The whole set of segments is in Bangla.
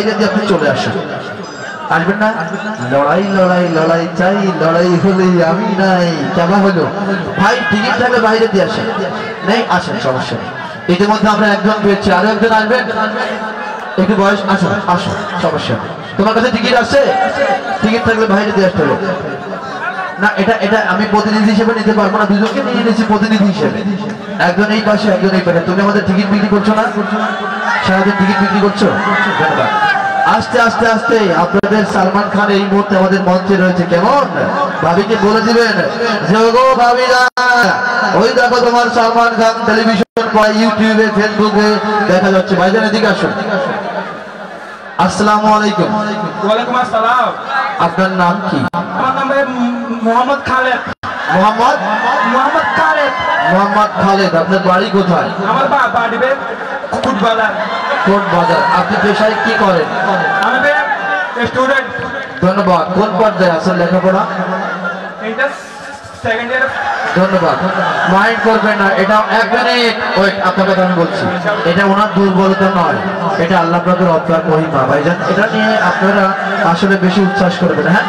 যদি আপনি চলে আসেন, আসবেন না? লড়াই লড়াই লড়াই চাই, লড়াই হলে আমি নাই। কেমন হলো ভাই? টিকিট থাকলে বাইরে দিয়ে আসেন, নেই আসেন, সমস্যা নেই। ইতিমধ্যে আমরা একজন পেয়েছি, আরো একজন আসবেন, একটু বয়স, আসুন আসুন, সমস্যা নেই। তোমার কাছে টিকিট আছে? টিকিট থাকলে বাইরে দিয়ে আসতে হবে না। এটা এটা আমি প্রতিনিধি হিসেবে নিতে পারবো না, দুজনকে নিয়ে নিয়েছি প্রতিনিধি হিসেবে, একজন এই পাশে একজন এই পাশে। তুমি আমাদের টিকিট বিক্রি করছো না? সারাদিন টিকিট বিক্রি করছো, ধন্যবাদ। আস্তে আস্তে আস্তে আপনাদের সালমান খান এই মুহূর্তে আমাদের মঞ্চে রয়েছে। কেমন ভাবিকে বলে দিবেন যে গো ভাবিরা, ওই দেখো তোমার সালমান খান টেলিভিশন পড়ে, ইউটিউবে ফেসবুকে দেখা যাচ্ছে। ভাইজান এদিকে আসুন। আসসালামু আলাইকুম। ওয়ালাইকুম আসসালাম। আপনার নাম কি? আমার নাম মোহাম্মদ খালেদ। মোহাম্মদ মোহাম্মদ খালেদ। মোহাম্মদ খালেদ। আপনার বাড়ি কোথায়? আমার বাড়ি কোট বাজার। কোট বাজার। আপনি পেশায় কি করেন? আমি স্টুডেন্ট। ধন্যবাদ। কোন পর্যায়ে আছেন লেখাপড়া? এটা সেকেন্ড ইয়ার। ধন্যবাদ। মাইন্ড করবেন না, এটা এক মিনিট ওয়েট, আপনার কথা আমি বলছি। এটা ওনার দুর্বলতা নয়, এটা আল্লাহ পাকের অপার মহিমা ভাইজান। এটা নিয়ে আপনারা আসলে বেশি উচ্ছ্বাস করবেন। হ্যাঁ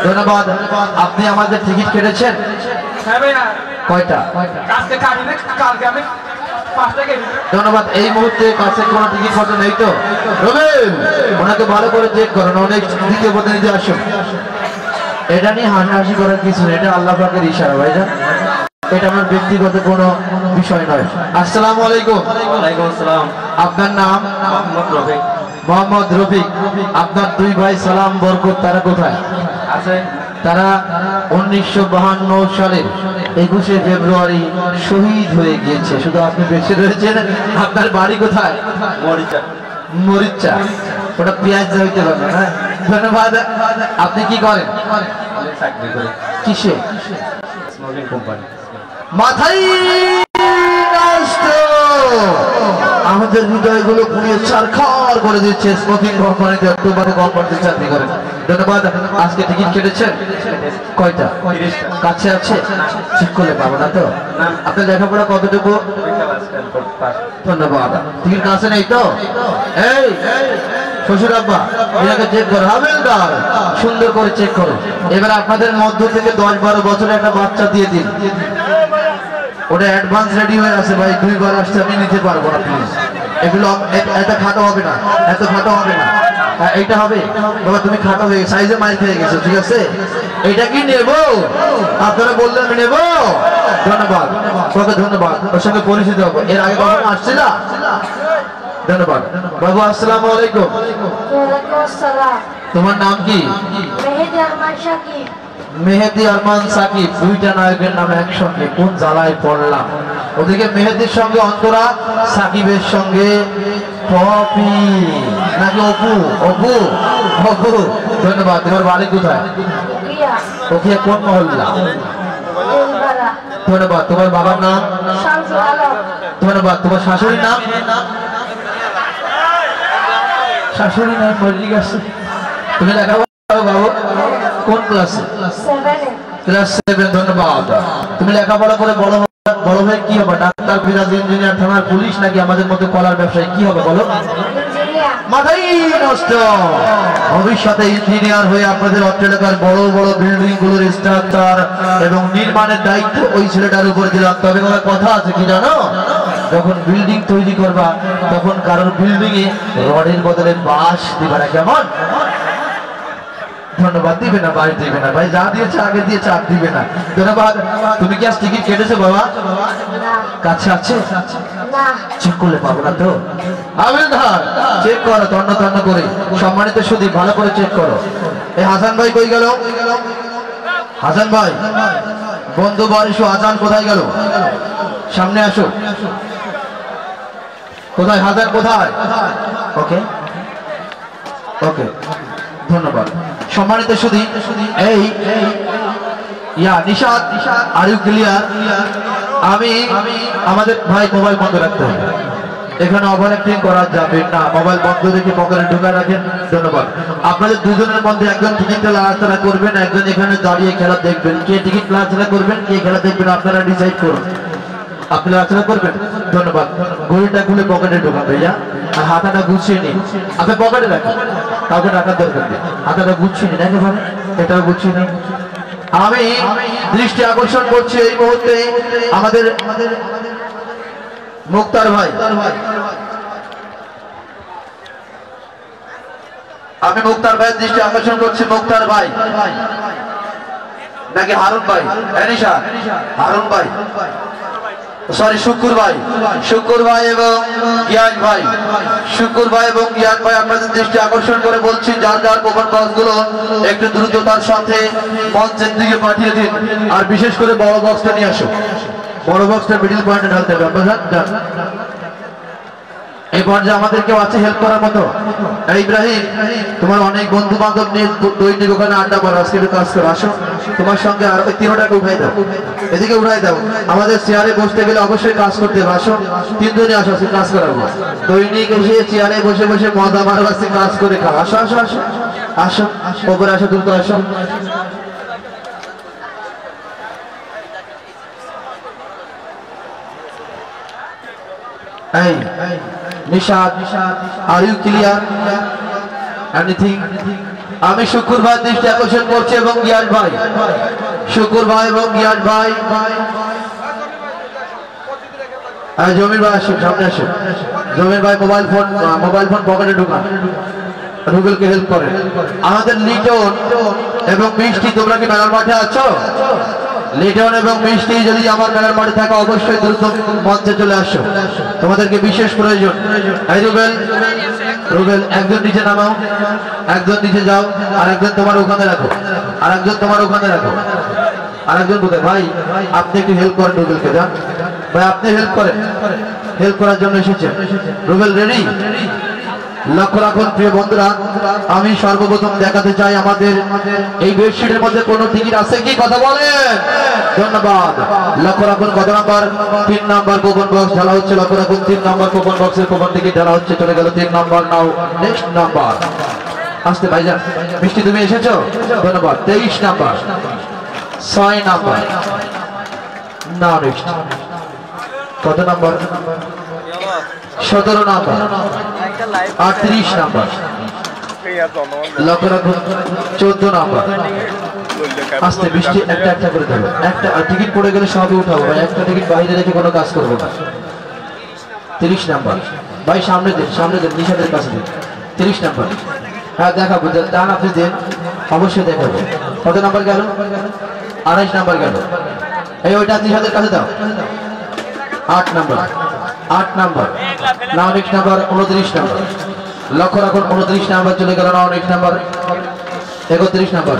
ধন্যবাদ। আপনি আমাদের টিকিট কেটেছেন? কয়টা? ধন্যবাদ। এই মুহূর্তে কাছে কোনো টিকিট ফটো নেই তো? রবিন ওনাকে ভালো করে চেক করেন, অনেক দ্বিতীয় প্রতিনিধি আসুন। এটা নিয়ে হাসাহাসি করার কিছু নেই, এটা আল্লাহ পাকের ইশারা ভাইজান, এটা আমার ব্যক্তিগত কোনো বিষয় নয়। আসসালামু আলাইকুম। ওয়ালাইকুম আসসালাম। আপনার নাম? মোহাম্মদ রফিক। মোহাম্মদ রফিক। আপনার দুই ভাই সালাম বরকত তারা কোথায় আছে? তারা 1952 সালের 21শে ফেব্রুয়ারি শহীদ হয়ে গিয়েছে, শুধু আপনি বেঁচে রয়েছেন। আপনার বাড়ি কোথায়? মরিচা। মরিচা। ওটা পেঁয়াজ হইতে পারবে না। ধন্যবাদ। আপনি কি করেন? চাকরি করি। কিসে? Smoking company. মাথায় নষ্ট। আমাদের হৃদয়গুলো পুড়িয়ে ছারখার করে দিচ্ছে। স্মোকিং কোম্পানিতে একটু কম করতে চাকরি করেন। ধন্যবাদ। আজকে টিকিট কেটেছেন? কয়টা? 30টা। কাছে আছে? ঠিক করলে পাবো না তো? আপনার লেখাপড়া কতটুকু? ধন্যবাদ। টিকিট কাছে নেই তো? এই শ্বশুর আব্বা এটাকে চেক করো, হাবিলদার সুন্দর করে চেক করো। এবার আপনাদের মধ্য থেকে 10-12 বছরের একটা বাচ্চা দিয়ে দিন। ওটা অ্যাডভান্স রেডি হয়ে আছে ভাই, 2 বার আসছে, আমি নিতে পারবো না প্লিজ। এগুলো এত খাটো হবে না, এত খাটো হবে না। এইটা হবে বাবা, তুমি খাটো হয়ে সাইজে মাইল খেয়ে গেছো, ঠিক আছে? এটা কি নেবো? আপনারা বললেন আমি নেবো। ধন্যবাদ, ওকে ধন্যবাদ। ওর সঙ্গে পরিচিত হবো। এর আগে কখনো আসছি না? ধন্যবাদ বাবু। আসসালামু আলাইকুম। তোমার নাম কি? মেহেদি আরমান সাকিব। দুইটা নায়কের নাম একসঙ্গে, কোন জ্বালায় পড়লাম। ওদিকে মেহেদির সঙ্গে অন্তরা, সাকিবের সঙ্গে পপি নাকি অপু? অপু, অপু। ধন্যবাদ। তোমার বাড়ি কোথায়? ওকিয়া। কোন মহল্লা? ধন্যবাদ। তোমার বাবার নাম? ধন্যবাদ। তোমার শাশুড়ির নাম? শাশুড়ি নাম মল্লিক আছে। তুমি লেখাপড়া করো বাবু? কোন ক্লাসে? ক্লাস 7। ধন্যবাদ। তুমি লেখাপড়া করে বড় হয়ে কি হবে? ডাক্তার, বিরাজ, ইঞ্জিনিয়ার, থানার পুলিশ, নাকি আমাদের মতো কলার ব্যবসায়ী? কি হবে বলো? মাথাই নষ্ট। ভবিষ্যতে ইঞ্জিনিয়ার হয়ে আপনাদের অত্র এলাকার বড় বড় বিল্ডিং গুলোর স্ট্রাকচার এবং নির্মাণের দায়িত্ব ওই ছেলেটার উপর দিলাম। তবে আমার কথা আছে কি জানো? যখন বিল্ডিং তৈরি করবা তখন কারোর বিল্ডিং এ রডের বদলে বাঁশ দিবা না। কেমন? ধন্যবাদ। দিবে না ভাই, দিবে না ভাই, যা দিয়েছে আগে দিয়েছে, আর দিবে না। ধন্যবাদ। তুমি কি আজ টিকিট কেটেছো বাবা? কাছে আছে? চেক করলে পাবো না তো? হাবিলদার চেক করো, তন্ন তন্ন করে। সম্মানিত সুধী ভালো করে চেক করো। এই হাসান ভাই কই গেল? হাসান ভাই বন্ধু বারিশ আজান কোথায় গেল? সামনে আসো। কোথায় হাজার? কোথায়? ওকে ওকে, ধন্যবাদ। সম্মানিত সুধী, এই নিশাদ, আর ইউ ক্লিয়ার? আমি আমাদের ভাই মোবাইল বন্ধ রাখতে হবে, এখানে ওভার অ্যাক্টিং করা যাবে না। মোবাইল বন্ধ রেখে পকেটে ঢুকে রাখেন। ধন্যবাদ। আপনাদের দুজনের মধ্যে একজন টিকিটটা লাড়াচাড়া করবেন, একজন এখানে দাঁড়িয়ে খেলা দেখবেন। কে টিকিট লাড়াচাড়া করবেন, কে খেলা দেখবেন, আপনারা ডিসাইড করুন। আপনি আলোচনা করবেন। ধন্যবাদ। ঘড়িটা খুলে পকেটে ঢোকান ভাইয়া, আর হাতাটা গুছিয়ে নিন। আপনি পকেটে রাখেন, কাউকে টাকার দরকার নেই। হাতাটা গুছিয়ে নিন একেবারে, এটাও গুছিয়ে নিন। আমি দৃষ্টি আকর্ষণ করছি এই মুহূর্তে আমাদের মুক্তার ভাই। আমি মুক্তার ভাইয়ের দৃষ্টি আকর্ষণ করছি। মুক্তার ভাই নাকি হারুন ভাই? এনিশা হারুন ভাই, সরি শুকুর ভাই, শুকুর ভাই এবং গিয়াস ভাই, শুকুর ভাই এবং গিয়াস ভাই আপনাদের দৃষ্টি আকর্ষণ করে বলছি যার যার কোপন বক্সগুলো একটু দ্রুততার সাথে মঞ্চের দিকে পাঠিয়ে দিন। আর বিশেষ করে বড় বক্সটা নিয়ে আসো, বড় বক্সটা মিডিল পয়েন্টে ঢালতে হবে। এই পর্যায়ে আমাদের কেউ আছে হেল্প করার মতো? ইব্রাহিম, তোমার অনেক বন্ধু বান্ধব নিয়ে দৈনিক ওখানে আড্ডা করো, আজকে একটু কাজ করো, আসো তোমার সঙ্গে আর ওই 3টাকে উঠাই দাও, এদিকে উঠাই দাও। আমাদের চেয়ারে বসতে গেলে অবশ্যই কাজ করতে হবে, আসো 3 জনে আসো, আজকে কাজ করাবো। দৈনিক এসে চেয়ারে বসে বসে মজা মারো, আজকে কাজ করে খাও। আসো আসো আসো আসো, ওপরে আসো, দ্রুত আসো। Hey, Nishad, are you clear? Anything? আমি শুকুর ভাই দৃষ্টি আকর্ষণ করছি এবং গিয়াস ভাই, শুকুর ভাই এবং গিয়াস ভাই। জমির ভাই আসুন, সামনে আসুন। জমির ভাই মোবাইল ফোন পকেটে ঢুকান, রুবেলকে হেল্প করেন। আমাদের লিটন এবং মিষ্টি, তোমরা কি মেলার মাঠে আছো? লিটন এবং মিষ্টি যদি আমার মেলার মাঠে থাকা অবশ্যই দ্রুত মঞ্চে চলে আসো, তোমাদেরকে বিশেষ প্রয়োজন। এই রুবেল, রুবেল একজন নিচে নামাও, একজন নিচে যাও, আর একজন তোমার ওখানে রাখো, আর একজন তোমার ওখানে রাখো, আর একজন কোথায়? ভাই আপনি একটু হেল্প করেন রুবেলকে, যান ভাই আপনি হেল্প করেন, হেল্প করার জন্য এসেছেন। রুবেল রেডি? লক্ষ্য রাখুন প্রিয় বন্ধুরা, আমি সর্বপ্রথম দেখাতে চাই আমাদের এই বেডশিটের মধ্যে কোনো টিকিট আছে কি? কথা বলেন। ধন্যবাদ। লক্ষ্য রাখুন কত নাম্বার? 3 নাম্বার কুপন বক্স ঢালা হচ্ছে। লক্ষ্য রাখুন 3 নাম্বার কুপন বক্সের কুপন টিকিট ঢালা হচ্ছে, চলে গেল 3 নাম্বার। নাও নেক্সট নাম্বার আসতে ভাইজান। মিষ্টি তুমি এসেছো, ধন্যবাদ। 23 নাম্বার, 6 নাম্বার, নাও নেক্সট। কত নাম্বার? 17 number, 38 number. লক্ষ্য রাখুন 14 নাম্বার। আসতে বৃষ্টি একটা একটা করে দেবো, একটা টিকিট পড়ে গেলে সবই উঠাবো ভাই, একটা টিকিট বাইরে রেখে কোনো কাজ করবো না। 30 নাম্বার ভাই, সামনে দিন, সামনে দিন, নিশাদের কাছে দিন। 30 নাম্বার, হ্যাঁ দেখাবো, দান আপনি দিন, অবশ্যই দেখাবো। কত নাম্বার গেল? 28 নাম্বার গেল। এই ওইটা নিশাদের কাছে দাও। 8 নাম্বার, 8 নাম্বার। নাও নেক্সট নাম্বার 29 নাম্বার। লক্ষ্য রাখুন 29 নাম্বার চলে গেল। নাও নেক্সট নাম্বার 31 নাম্বার।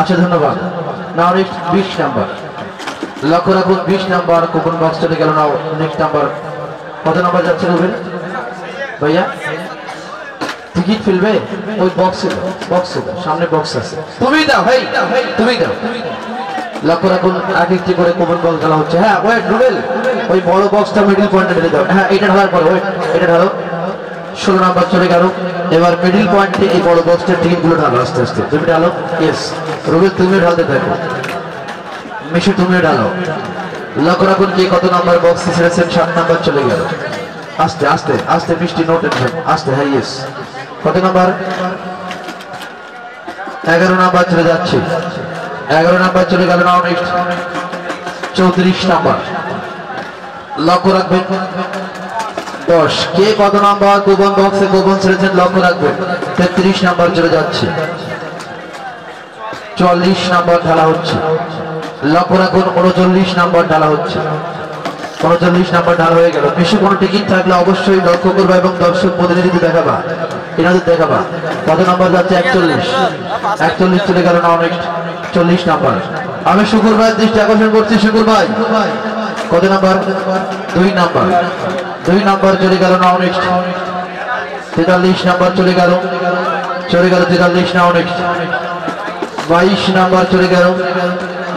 আচ্ছা ধন্যবাদ। নাও নেক্সট 20 নাম্বার। লক্ষ্য রাখুন 20 নাম্বার কুপন বক্স চলে গেল। নাও নেক্সট নাম্বার। কত নাম্বার যাচ্ছে রুবেল ভাইয়া? টিকিট ফেলবে ওই বক্সে, বক্সে সামনে বক্স আছে, তুমি দাও ভাই, তুমি দাও। লক্ষ্য রাখুন এক একটি করে কুপন বক্স ঢালা হচ্ছে। হ্যাঁ ওয়েট রুবেল, ওই বড় বক্সটা মিডল পয়েন্টে ঢেলে দাও। হ্যাঁ এটা ঢালার পরে ওয়েট, এটা ঢালো। 16 নাম্বার চলে গেল। এবার মিডল পয়েন্টে এই বড় বক্সটার টিকিটগুলো ঢালো আস্তে আস্তে। তুমি ঢালো। ইয়েস রুবেল, তুমিও ঢালতে থাকো। মিশু তুমিও ঢালো। লক্ষ্য রাখুন কে কত নাম্বার বক্স ছেড়েছেন। 7 নাম্বার চলে গেল। আস্তে আস্তে আস্তে বৃষ্টি, নো টেনশন, আস্তে। হ্যাঁ ইয়েস। কত নাম্বার? 11 নাম্বার চলে যাচ্ছে। 11 নাম্বার চলে গেল। নাও নেক্সট 34 নাম্বার। লক্ষ্য রাখবেন 10 কে কত নাম্বার কুপন বক্সে কুপন ছেড়েছেন, লক্ষ্য রাখবেন। 33 নাম্বার চলে যাচ্ছে। 44 নাম্বার ঢালা হচ্ছে। লক্ষ্য রাখুন 39 নাম্বার ঢালা হচ্ছে। 39 নাম্বার ঢালা হয়ে গেল। বেশি কোনো টিকিট থাকলে অবশ্যই লক্ষ্য করবা এবং দর্শক প্রতিনিধি দেখাবা, এনাদের দেখাবা। কত নাম্বার যাচ্ছে? 41। 41 চলে গেল। নাও নেক্সট 40 নাম্বার। আমি শুকুর ভাইয়ের দৃষ্টি আকর্ষণ করছি। শুকুর ভাই কত নাম্বার? 2 নাম্বার। 2 নাম্বার চলে গেল। নাও নেক্সট 43 নাম্বার চলে গেল। 43। নাও নেক্সট 22 নাম্বার চলে গেল।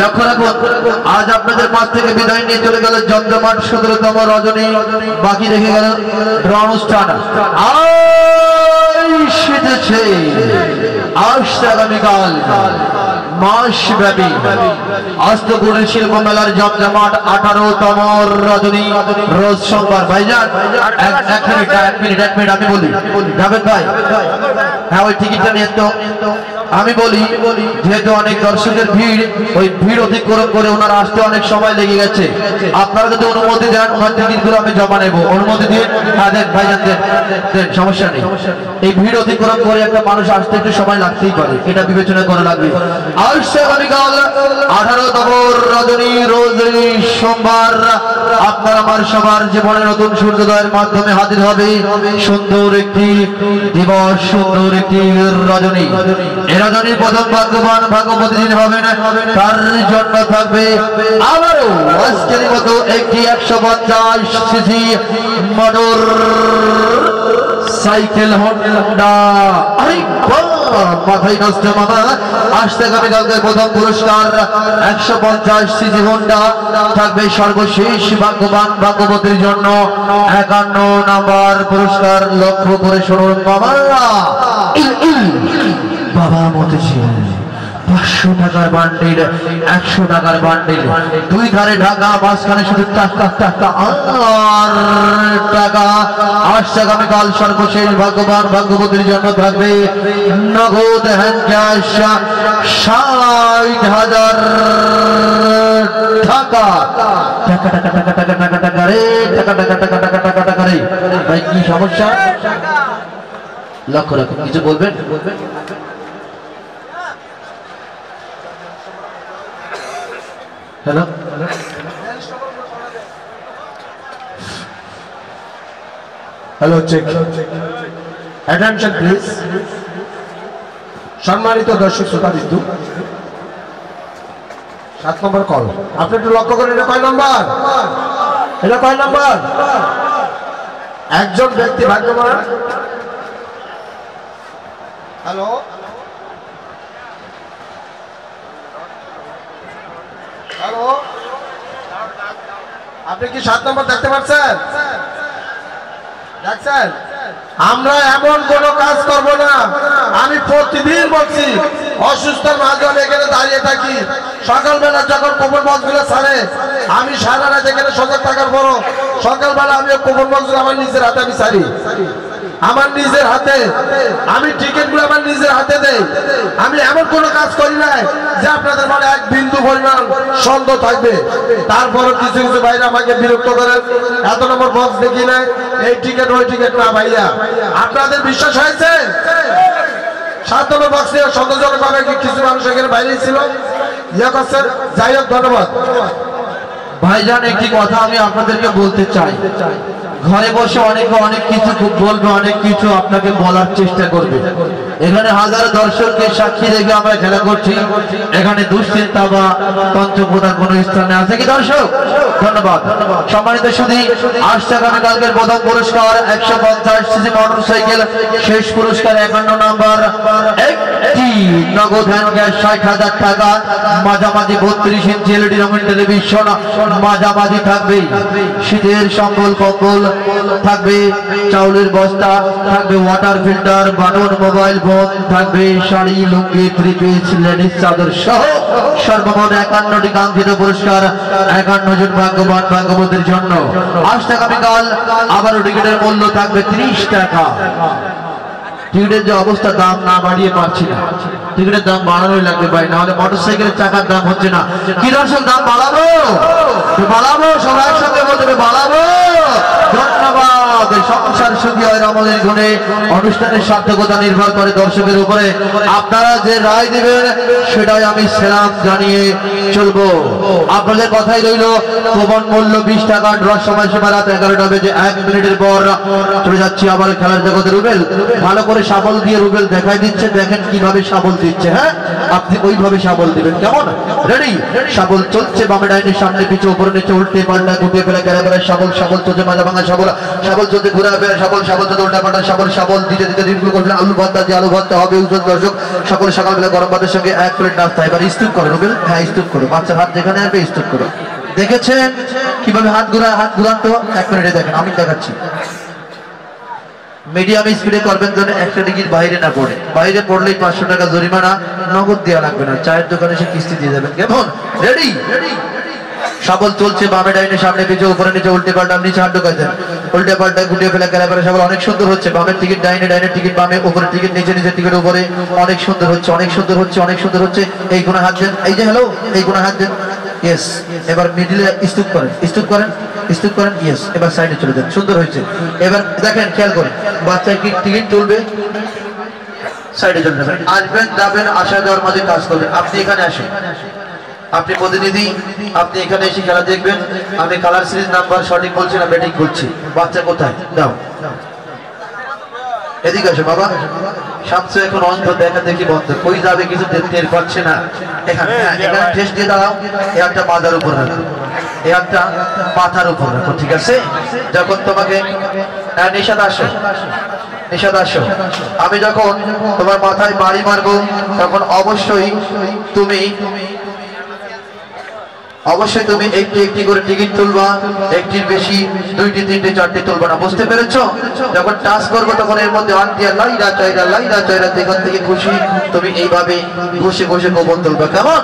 লক্ষ্য রাখুন আজ আপনাদের মাঝ থেকে বিদায় নিয়ে চলে গেল জমজমাট 17তম রজনী বাকি রেখে গেল ড্র অনুষ্ঠান সেজেছে আসছে আগামীকাল মাসব্যাপী অষ্টগুণী শিল্প মেলার জমজমাট 18তম রজনী রোজ সোমবার। ভাইজান এক মিনিট আমি বলি জাভেদ ভাই, হ্যাঁ ওই টিকিটটা নিয়ে তো আমি বলি যেহেতু অনেক দর্শকের ভিড়, ওই ভিড় অতিক্রম করে ওনার আসতে অনেক সময় লেগে গেছে। আপনারা যদি অনুমতি দেন ওনার টিকিটগুলো আমি জমা নেব, অনুমতি দিয়ে দেন ভাইজান, দেন সমস্যা নেই। এই ভিড় অতিক্রম করে একটা মানুষ আসতে একটু সময় লাগতেই পারে, এটা বিবেচনা করে লাগবে। আসছে আগামীকাল 18তম রজনী রোজ সোমবার আপনার আমার সবার জীবনে নতুন সূর্যোদয়ের মাধ্যমে হাজির হবে সুন্দর একটি দিবস, সুন্দর একটি রজনী। এই রজনীর প্রথম ভাগ্যবান ভাগ্যবতী যিনি হবেন তার জন্য থাকবে আবারও আজকের মতো একটি 150 সিসি মোটর সাইকেল হোন্ডা। মাথায় নষ্ট মামা, আসতে আগামীকালকে প্রথম পুরস্কার 150 সিসি হোন্ডা থাকবে সর্বশেষ ভাগ্যবান ভাগ্যবতীর জন্য 51 নাম্বার পুরস্কার। লক্ষ্য করে শুনুন বাবারা, বাবা মতেছিল 500 টাকার বান্ডিল, 100 টাকার বান্ডিল, দুই ধারে ঢাকা, মাঝখানে শুধু টাকা টাকা আর টাকা। আসছে আগামীকাল সর্বশেষ ভাগ্যবান ভাগ্যবতীর জন্য থাকবে নগদ হ্যান্ড ক্যাশ 60,000 টাকা। টাকা টাকা টাকা টাকা টাকা টাকা রে, টাকা টাকা টাকা টাকা টাকা টাকা রে। ভাই কি সমস্যা? লক্ষ্য রাখুন, কিছু বলবেন? Hello, hello, check, attention please. সম্মানিত দর্শক শ্রোতা বিন্দু, 7 নম্বর কল, আপনি একটু লক্ষ্য করেন। এটা কয় নম্বর? এটা কয় নম্বর? একজন ব্যক্তি ভাগ্যবান। হ্যালো, হ্যালো, আপনি কি 7 নম্বর দেখতে পাচ্ছেন? দেখছেন? আমরা এমন কোন কাজ করব না। আমি প্রতিদিন বলছি, অসুস্থর মাঝে আমি এখানে দাঁড়িয়ে থাকি। সকালবেলা যখন কোমর বক্সগুলো ছাড়ে, আমি সারা রাত এখানে সজাগ থাকার পরও সকালবেলা আমি কোমর বক্সগুলো আমার নিজের হাতে আমি ছাড়ি, আমার নিজের হাতে। আমি টিকিটগুলো আমার নিজের হাতে দেই। আমি এমন কোনো কাজ করি না যে আপনাদের মনে এক বিন্দু পরিমাণ সন্দেহ থাকবে। তারপরও কিছু কিছু ভাইরা আমাকে বিরক্ত করেন, এত নম্বর বক্স দেখি নাই, এই টিকিট ওই টিকিট না। ভাইয়া, আপনাদের বিশ্বাস হয়েছে 7 নম্বর বক্স নিয়ে সন্তোষজনকভাবে কিছু মানুষ এখানে বাইরে ছিল ইয়ে করছেন? যাই হোক, ধন্যবাদ। ভাইজান একটি কথা আমি আপনাদেরকে বলতে চাই, ঘরে বসে অনেকে অনেক কিছু বলবে, অনেক কিছু আপনাকে বলার চেষ্টা করবে। এখানে হাজার দর্শককে সাক্ষী রেখে আমরা খেলা করছি, এখানে দুশ্চিন্তা বা তন্ত্রপ্রধান কোন স্থানে আছে কি দর্শক? ধন্যবাদ। সম্মানিত শুধু আসছে আগামীকালকের প্রথম পুরস্কার 150 সিসি মোটর সাইকেল, শেষ পুরস্কার 51 নাম্বার একটি নগদ হ্যান্ড ক্যাশ 60,000 টাকা, মাঝামাঝি 32 ইঞ্চি এলইডি রঙিন টেলিভিশন, মাঝামাঝি থাকবে শীতের সম্বল কম্বল, থাকবে চাউলের বস্তা, থাকবে water filter, button mobile phone, থাকবে শাড়ি, লুঙ্গি, থ্রি পিস, লেডিস চাদর সহ সর্বমোট 51টি কাঙ্ক্ষিত পুরস্কার 51 জন ভাগ্যবান ভাগ্যবতীর জন্য। আসছে আগামীকাল আবারও টিকিটের মূল্য থাকবে 30 টাকা। টিকিটের যে অবস্থা, দাম না বাড়িয়ে পারছি না, টিকিটের দাম বাড়ানোই লাগবে ভাই, না হলে মোটরসাইকেলের চাকার দাম হচ্ছে না। কি দর্শক, দাম বাড়াবো? বাড়াবো, সবাই একসাথে বলতে বাড়াবো। ধন্যবাদ। সংসার সুখী হয় রমণের গুণে। অনুষ্ঠানের সার্থকতা নির্ভর করে দর্শকের উপরে। আপনারা যে রায় দিবেন সেটাই আমি সেলাম জানিয়ে চলবো। আপনাদের কথাই রইল, প্রবণ মূল্য 20 টাকা। ড্রর সময়সীমা রাত 11টা বেজে 1 মিনিটের পর। চলে যাচ্ছি আবার খেলার জগতে। রুবেল ভালো করে সাবল দিয়ে রুবেল দেখাই দিচ্ছে, দেখেন কিভাবে সাবল দিচ্ছে। হ্যাঁ, আপনি ওইভাবে শাবল দিবেন, কেমন? রেডি? শাবল চলছে বামে ডাইনে সামনে পিছে উপরে নিচে উল্টে পাল্টা গুটিয়ে ফেলা গেলে গেলে শাবল শাবল চলছে মাজা ভাঙা শাবল শাবল চলছে ঘুরে ফেরা শাবল শাবল চলছে উল্টা পাল্টা শাবল শাবল দিতে দিতে দিনগুলো করবেন আলু ভর্তা দিয়ে আলু ভর্তা হবে উজ্জ্বল দর্শক সকল সকালবেলা গরম ভাতের সঙ্গে এক প্লেট নাস্তা। এবার স্তূপ করো রুবেল, হ্যাঁ স্তূপ করো, বাচ্চার হাত যেখানে আসবে স্তূপ করো। দেখেছেন কিভাবে হাত ঘুরান তো? এক মিনিটে দেখেন, আমি দেখাচ্ছি। মিডিয়াম স্পিডে করবেন যেন একটা ডিগ্রির বাইরে না পড়ে, বাইরে পড়লেই 500 টাকা জরিমানা, নগদ দেওয়া লাগবে না, চায়ের দোকানে এসে কিস্তি দিয়ে দেবেন, কেমন? রেডি? শাবল চলছে বামে ডাইনে সামনে পিছে উপরে নিচে উল্টে পাল্টা নিচে হাত ঢোকাই দেন, উল্টে পাল্টা গুটিয়ে ফেলা গেলে পরে শাবল অনেক সুন্দর হচ্ছে। বামের টিকিট ডাইনে, ডাইনের টিকিট বামে, উপরে টিকিট নিচে, নিচে টিকিট উপরে, অনেক সুন্দর হচ্ছে, অনেক সুন্দর হচ্ছে, অনেক সুন্দর হচ্ছে। এই কোণে হাত দেন, এই যে হ্যালো, এই কোণে হাত দেন, ইয়েস। এবার মিডিলে স্তূপ করেন, স্তূপ করেন, স্তূপ করেন, ইয়েস। এবার সাইডে চলে যান, সুন্দর হয়েছে। এবার দেখেন, খেয়াল করেন, বাচ্চা কি টিকিট তুলবে, সাইডে চলে যাবেন, আসবেন যাবেন আসা যাওয়ার মাঝে কাজ করবেন। আপনি এখানে আসেন, আপনি প্রতিনিধি, আপনি এখানে এসে খেলা দেখবেন। আমি কালার সিরিজ নাম্বার সঠিক বলছি না ব্যাটিং করছি। বাচ্চা কোথায় দাও, এদিকে আসো বাবা। শামসু এখন অন্ধ, দেখা দেখি বন্ধ, কই যাবে কিছু টের পাচ্ছে না। এখানে এখানে টেস্ট দিয়ে দাঁড়াও, এ একটা মাথার উপর রাখো, এ একটা মাথার উপর রাখো, ঠিক আছে? যখন তোমাকে নিষাদ আসো, নিষাদ আসো, আমি যখন তোমার মাথায় বাড়ি মারবো তখন অবশ্যই তুমি একটি একটি করে টিকিট তুলবা, একটির বেশি, দুইটি তিনটে চারটে তুলবা না, বুঝতে পেরেছো? যখন টাচ করবো তখন এর মধ্যে আন্টিয়া লাইরা চাইরা যেখান থেকে খুশি তুমি এইভাবে ঘষে ঘষে গোবর তুলবা, কেমন?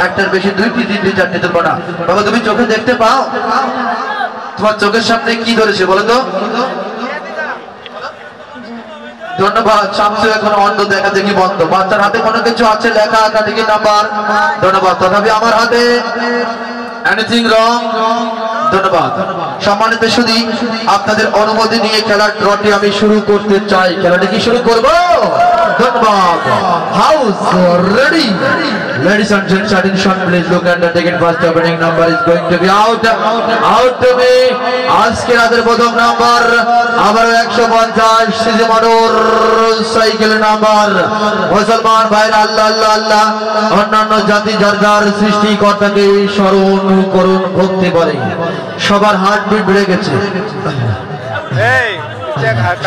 একটার বেশি দুইটি তিনটে চারটে তুলবা না। বাবা তুমি চোখে দেখতে পাও? তোমার চোখের সামনে কি ধরেছে বলো তো? ধন্যবাদ। শামসু এখন অন্ধ, দেখা দেখি বন্ধ। বাচ্চার হাতে কোনো কিছু আছে লেখা, আঁকা টিকিট নাম্বার, ধন্যবাদ। তথাপি আমার হাতে এনিথিং রং, ধন্যবাদ। সম্মানিত সুধী, আপনাদের অনুমতি নিয়ে খেলার ড্রটি আমি শুরু করতে চাই। খেলাটি কি শুরু করব? ধন্যবাদ। House ready? Ladies and gentlemen, please look at the ticket. First opening number is going to be out to be আজকে রাতের প্রথম নাম্বার, আবার 150 সিজি মোটর সাইকেল নাম্বার। মুসলমান ভাইরা আল্লাহ আল্লাহ আল্লাহ, অন্যান্য জাতি যার যার সৃষ্টিকর্তাকে স্মরণ করুন, ভক্তি করে। সবার হার্টবিট বেড়ে গেছে,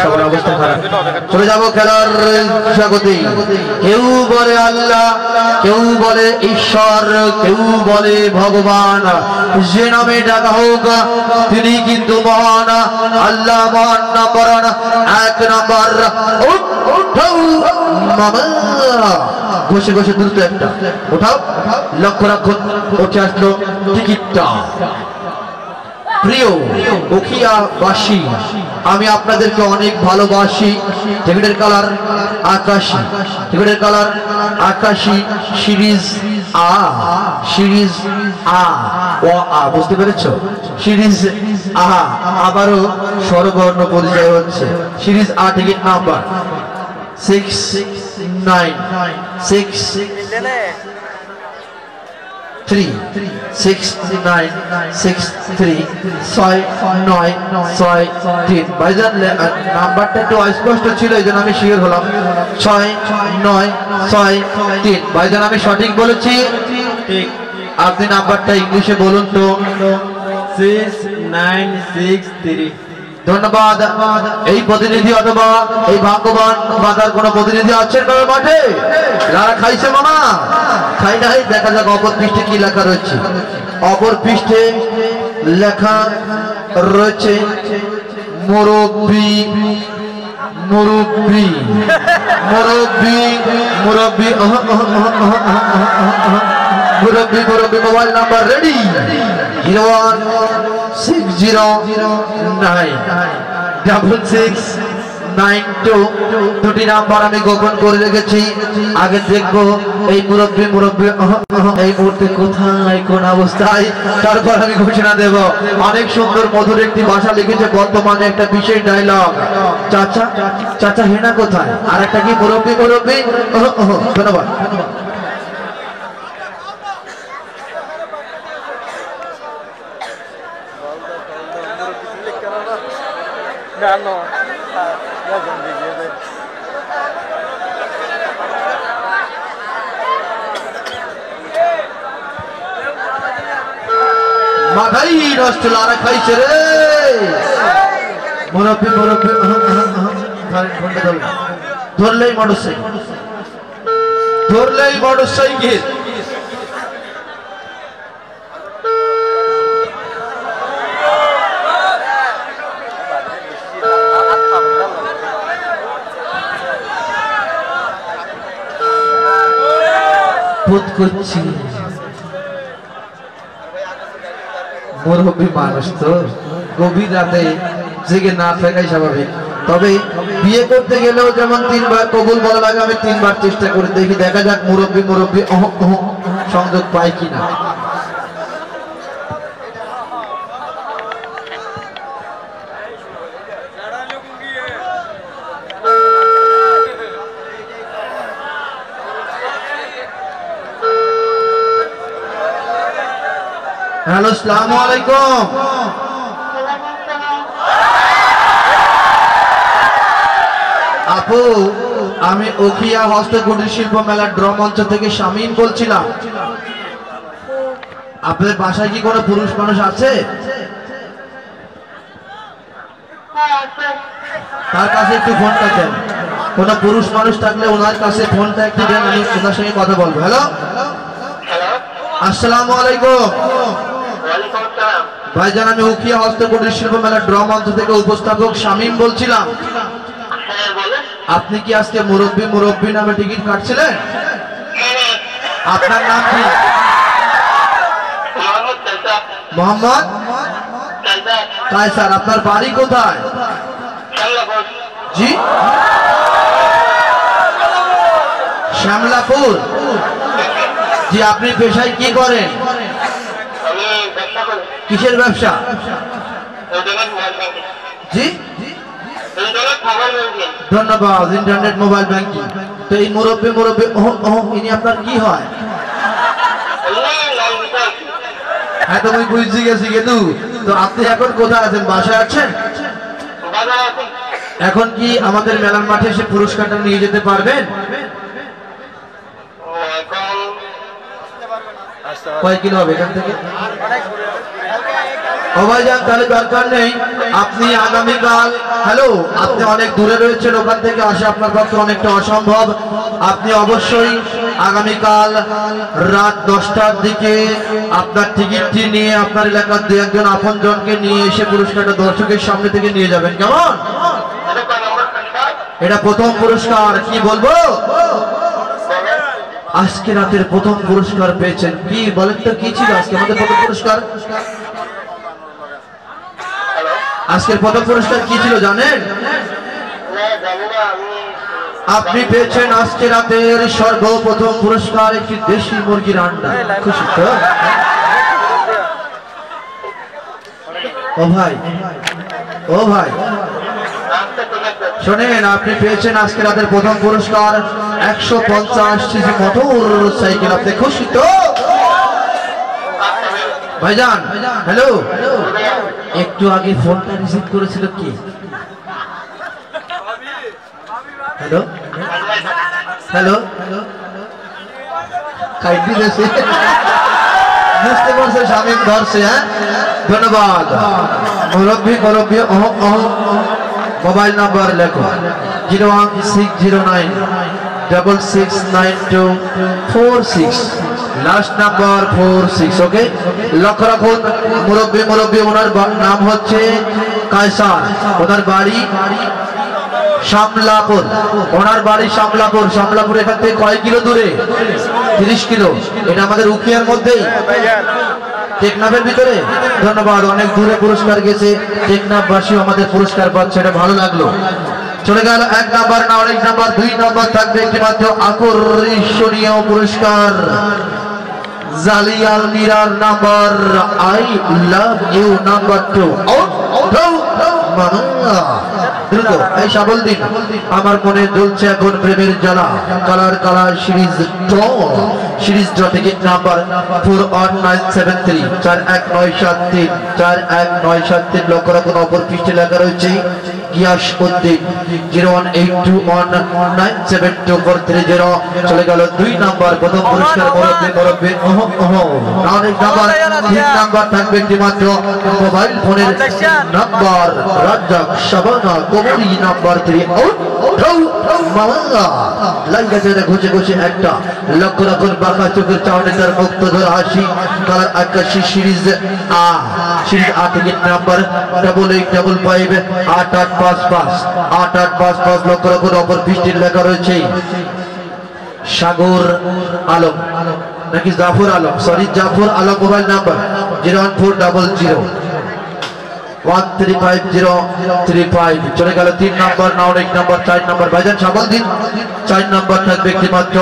সবার অবস্থা খারাপ। চলে যাবো খেলার স্বাগতে। কেউ বলে আল্লাহ, কেউ বলে ঈশ্বর, কেউ বলে ভগবান, যে নামে ডাকা হোক তিনি কিন্তু মহান। আল্লাহ মহান নাম্বার 1 নাম্বার। ঘষে ঘষে দ্রুত একটা ওঠাও, লক্ষ্য রাখুন, উঠে আসলো টিকিটটা। প্রিয় উখিয়াবাসী, আমি আপনাদেরকে অনেক ভালোবাসি। টিকিটের কালার আকাশী, টিকিটের কালার আকাশী, সিরিজ আ, সিরিজ আ, ও আ, বুঝতে পেরেছ? সিরিজ আ, আবারও স্বরবর্ণ পরিচয় হচ্ছে। সিরিজ আ, টিকিট নাম্বার 69693 ভাইজান নাম্বারটা একটু অস্পষ্ট ছিল, এই জন্য আমি শিওর হলাম। 6963 ভাইজান, আমি সঠিক বলেছি? ঠিক। আপনি নাম্বারটা ইংলিশে বলুন তো। 6963। ধন্যবাদ। এই প্রতিনিধি অথবা এই ভাগ্যবান বাজার কোন প্রতিনিধি আছেন মাঠে? যারা খাইছে মামা? খাই নাই। দেখা যাক অপর পৃষ্ঠে কি লেখা রয়েছে। অপর পৃষ্ঠে লেখা রয়েছে মুরব্বি, মুরব্বি, মুরব্বি, মুরব্বি, মুরব্বি, মুরব্বি। Mobile number ready? 016096692। দুটি নাম্বার আমি গোপন করে রেখেছি। আগে দেখবো এই মুরব্বি, মুরব্বি এই মুহূর্তে কোথায়, কোন অবস্থায়, তারপর আমি ঘোষণা দেব। অনেক সুন্দর মধুর একটি ভাষা লিখেছে, বর্তমানে একটা বিশেষ ডায়লগ। চাচা, চাচা হেনা কোথায়? আর একটা কি মুরব্বি, মুরব্বি। ধন্যবাদ। No. মাথাই নষ্ট লারা খাইছে রে মুরব্বি মুরব্বি ধরলেই মোটরসাইকেল বোধ করছি মুরব্বী মানুষ তো গভীর রাতে জেগে না থাকাই স্বাভাবিক। তবে বিয়ে করতে গেলেও যেমন 3 বার কবুল বলা লাগে, আমি 3 বার চেষ্টা করে দেখি, দেখা যাক মুরব্বী সংযোগ পাই কিনা। হ্যালো, আসসালামু আলাইকুম। আপু, আমি ওখিয়া হস্তকুটির শিল্প মেলার ড্র মঞ্চ থেকে শামীম বলছিলাম। আপনাদের বাসায় কি কোনো পুরুষ মানুষ আছে? তার কাছে একটু ফোনটা দেন। কোন পুরুষ মানুষ থাকলে ওনার কাছে ফোনটা একটু দেন, আমি ওনার সঙ্গে কথা বলবো। হ্যালো, আসসালামু আলাইকুম। ভাইজান, আমি উখিয়া হস্তকুটির শিল্প মেলার ড্র মঞ্চ থেকে উপস্থাপক শামীম বলছিলাম। আপনি কি আজকে মুরব্বি নামে টিকিট কাটছিলেন? আপনার নাম কি? মোহাম্মদ কায়সার। আপনার বাড়ি কোথায়? জি, শ্যামলাপুর। জি, আপনি পেশায় কি করেন? কিসের ব্যবসা? জি, ধন্যবাদ, ইন্টারনেট মোবাইল ব্যাংকিং। তো এই মুরব্বি ইনি আপনার কি হয়? হ্যাঁ, তো আমি বুঝছি গেছি কিন্তু। তো আপনি এখন কোথায় আছেন? বাসায় আছেন? এখন কি আমাদের মেলার মাঠে এসে পুরস্কারটা নিয়ে যেতে পারবেন? কয় কিলো হবে এখান থেকে? ও ভাইজান, তাহলে দরকার নেই। আপনি আগামীকাল, হ্যালো, আপনি অনেক দূরে রয়েছেন, ওখান থেকে আসা আপনার পক্ষে অনেকটা অসম্ভব। আপনি অবশ্যই আগামীকাল রাত 10টার দিকে আপনার টিকিটটি নিয়ে আপনার এলাকার 2-1 আপনজনকে নিয়ে এসে পুরস্কারটা দর্শকের সামনে থেকে নিয়ে যাবেন। কেমন? এটা প্রথম পুরস্কার। কি বলবো? আজকে রাতের প্রথম পুরস্কার পেয়েছেন। কি বলেন তো, কি ছিল আজকে আমাদের প্রথম পুরস্কার? আজকের প্রথম পুরস্কার কি ছিল জানেন? আপনি পেয়েছেন আজকে রাতের সর্বপ্রথম পুরস্কার একটি দেশি মুরগির আন্ডা। খুশি তো? ও ভাই শোনেন, আপনি পেয়েছেন আজকে রাতের প্রথম পুরস্কার 150 সিসি মোটর সাইকেল। আপনি খুশি তো ভাইজান? হ্যালো, একটু আগে ফোনটা রিসিভ করেছিল কি? হ্যালো হ্যালো, বুঝতে পারছে শামীম ধরছে। হ্যাঁ, ধন্যবাদ। মুরব্বি মোবাইল নাম্বার লেখো 01609669246, লাস্ট নাম্বার 46। ওকে, লক্ষ্য রাখুন, মুরব্বি ওনার নাম হচ্ছে কায়সার, ওনার বাড়ি শামলাপুর। ওনার বাড়ি শামলাপুর এখান থেকে কয় কিলো দূরে? 30 কিলো। এটা আমাদের উখিয়ার মধ্যেই, টেকনাফের ভিতরে। ধন্যবাদ, অনেক দূরে পুরস্কার গেছে, টেকনাফবাসী আমাদের পুরস্কার পাচ্ছে, এটা ভালো লাগলো। চলে গেল 1 নাম্বার, না 1 নাম্বার, 2 নাম্বার থাকবে একটি মাত্র আকর্ষণীয় পুরস্কার। জালিয়াল মিরার number I love you number 2। এই সাবল দিন আমার মনে জ্বলছে এখন প্রেমের জ্বালা। Colour series draw ticket number 41973 41973 41973। লক্ষ্য রাখুন, অপর পৃষ্ঠে লেখা রয়েছে গিয়াস উদ্দিন 01821972430 চলে গেল 2 নম্বর প্রথম পুরস্কার মুরব্বি রাউন্ড নাম্বার 3 নম্বর থাকবে একটিমাত্র মোবাইল ফোনের নাম্বার রাজ্জাক শাবানা কবরী নাম্বার 3 মামলা লাইগাতে ঘুষে ঘুষে একটা লক্ষ্য রাখুন বাঁকা চোখের চাওয়ানে তার মুক্ত ধরে হাসি কালার আকাশি সিরিজ সিরিজ 8 টিকিট নাম্বার 8855 8855 লক্ষ্য রাখুন অপর পৃষ্ঠের লেখা রয়েছে সাগর আলম নাকি Jafar Alam sorry Jafar Alam mobile number 01400 135 চলে গেল 3 নম্বর নাউন 1 নম্বর 4 নম্বর ভাইজান সাবল দিন 4 নম্বর থাকবে একটিমাত্র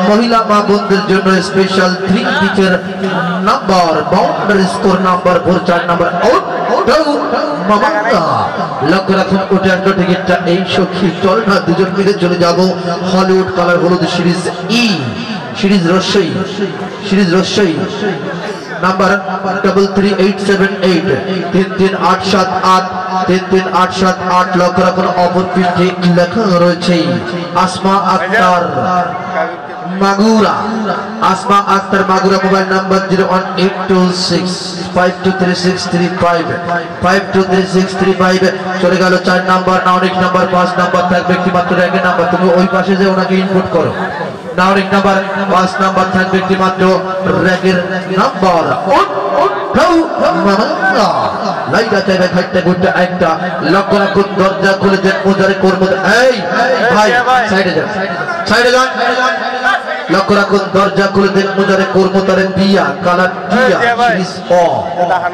মহিলা মা বোনদের জন্য স্পেশাল 3 পিচের নাম্বার বাউন্ডারি স্কোর নাম্বার 4 নম্বর লক্ষ্য রাখুন ওটা একটা টিকিটটা এই সখী চল না দুজন মিলে চলে যাব হলিউড কালার হলুদ সিরিজ সিরিজ রসই নাম্বার 33878 33878 লক্ষ্য রাখুন অপর পৃষ্ঠে লেখা রয়েছে আসমা আক্তার মাগুরা মোবাইল নাম্বার 01826523635 চলে গেল 4 নাম্বার নাউনিক নাম্বার 5 নাম্বার থাকবে একটিমাত্র এক নাম্বার তুমি ওই পাশে যে ওনাকে ইনপুট করো নাউনিক নাম্বার 5 নাম্বার থাকবে একটিমাত্র র্যাকের নাম্বার লাইটা চাইবে খাইতে গুটটা একটা লক্ষ্য রাখুন দরজা খুলে দেন মোজারে কর্মী এই ভাই সাইডে যান লক্ষ্য রাখুন দরজা খুলে দেন মোজারে কর্মতারে দিয়া কালার দিয়া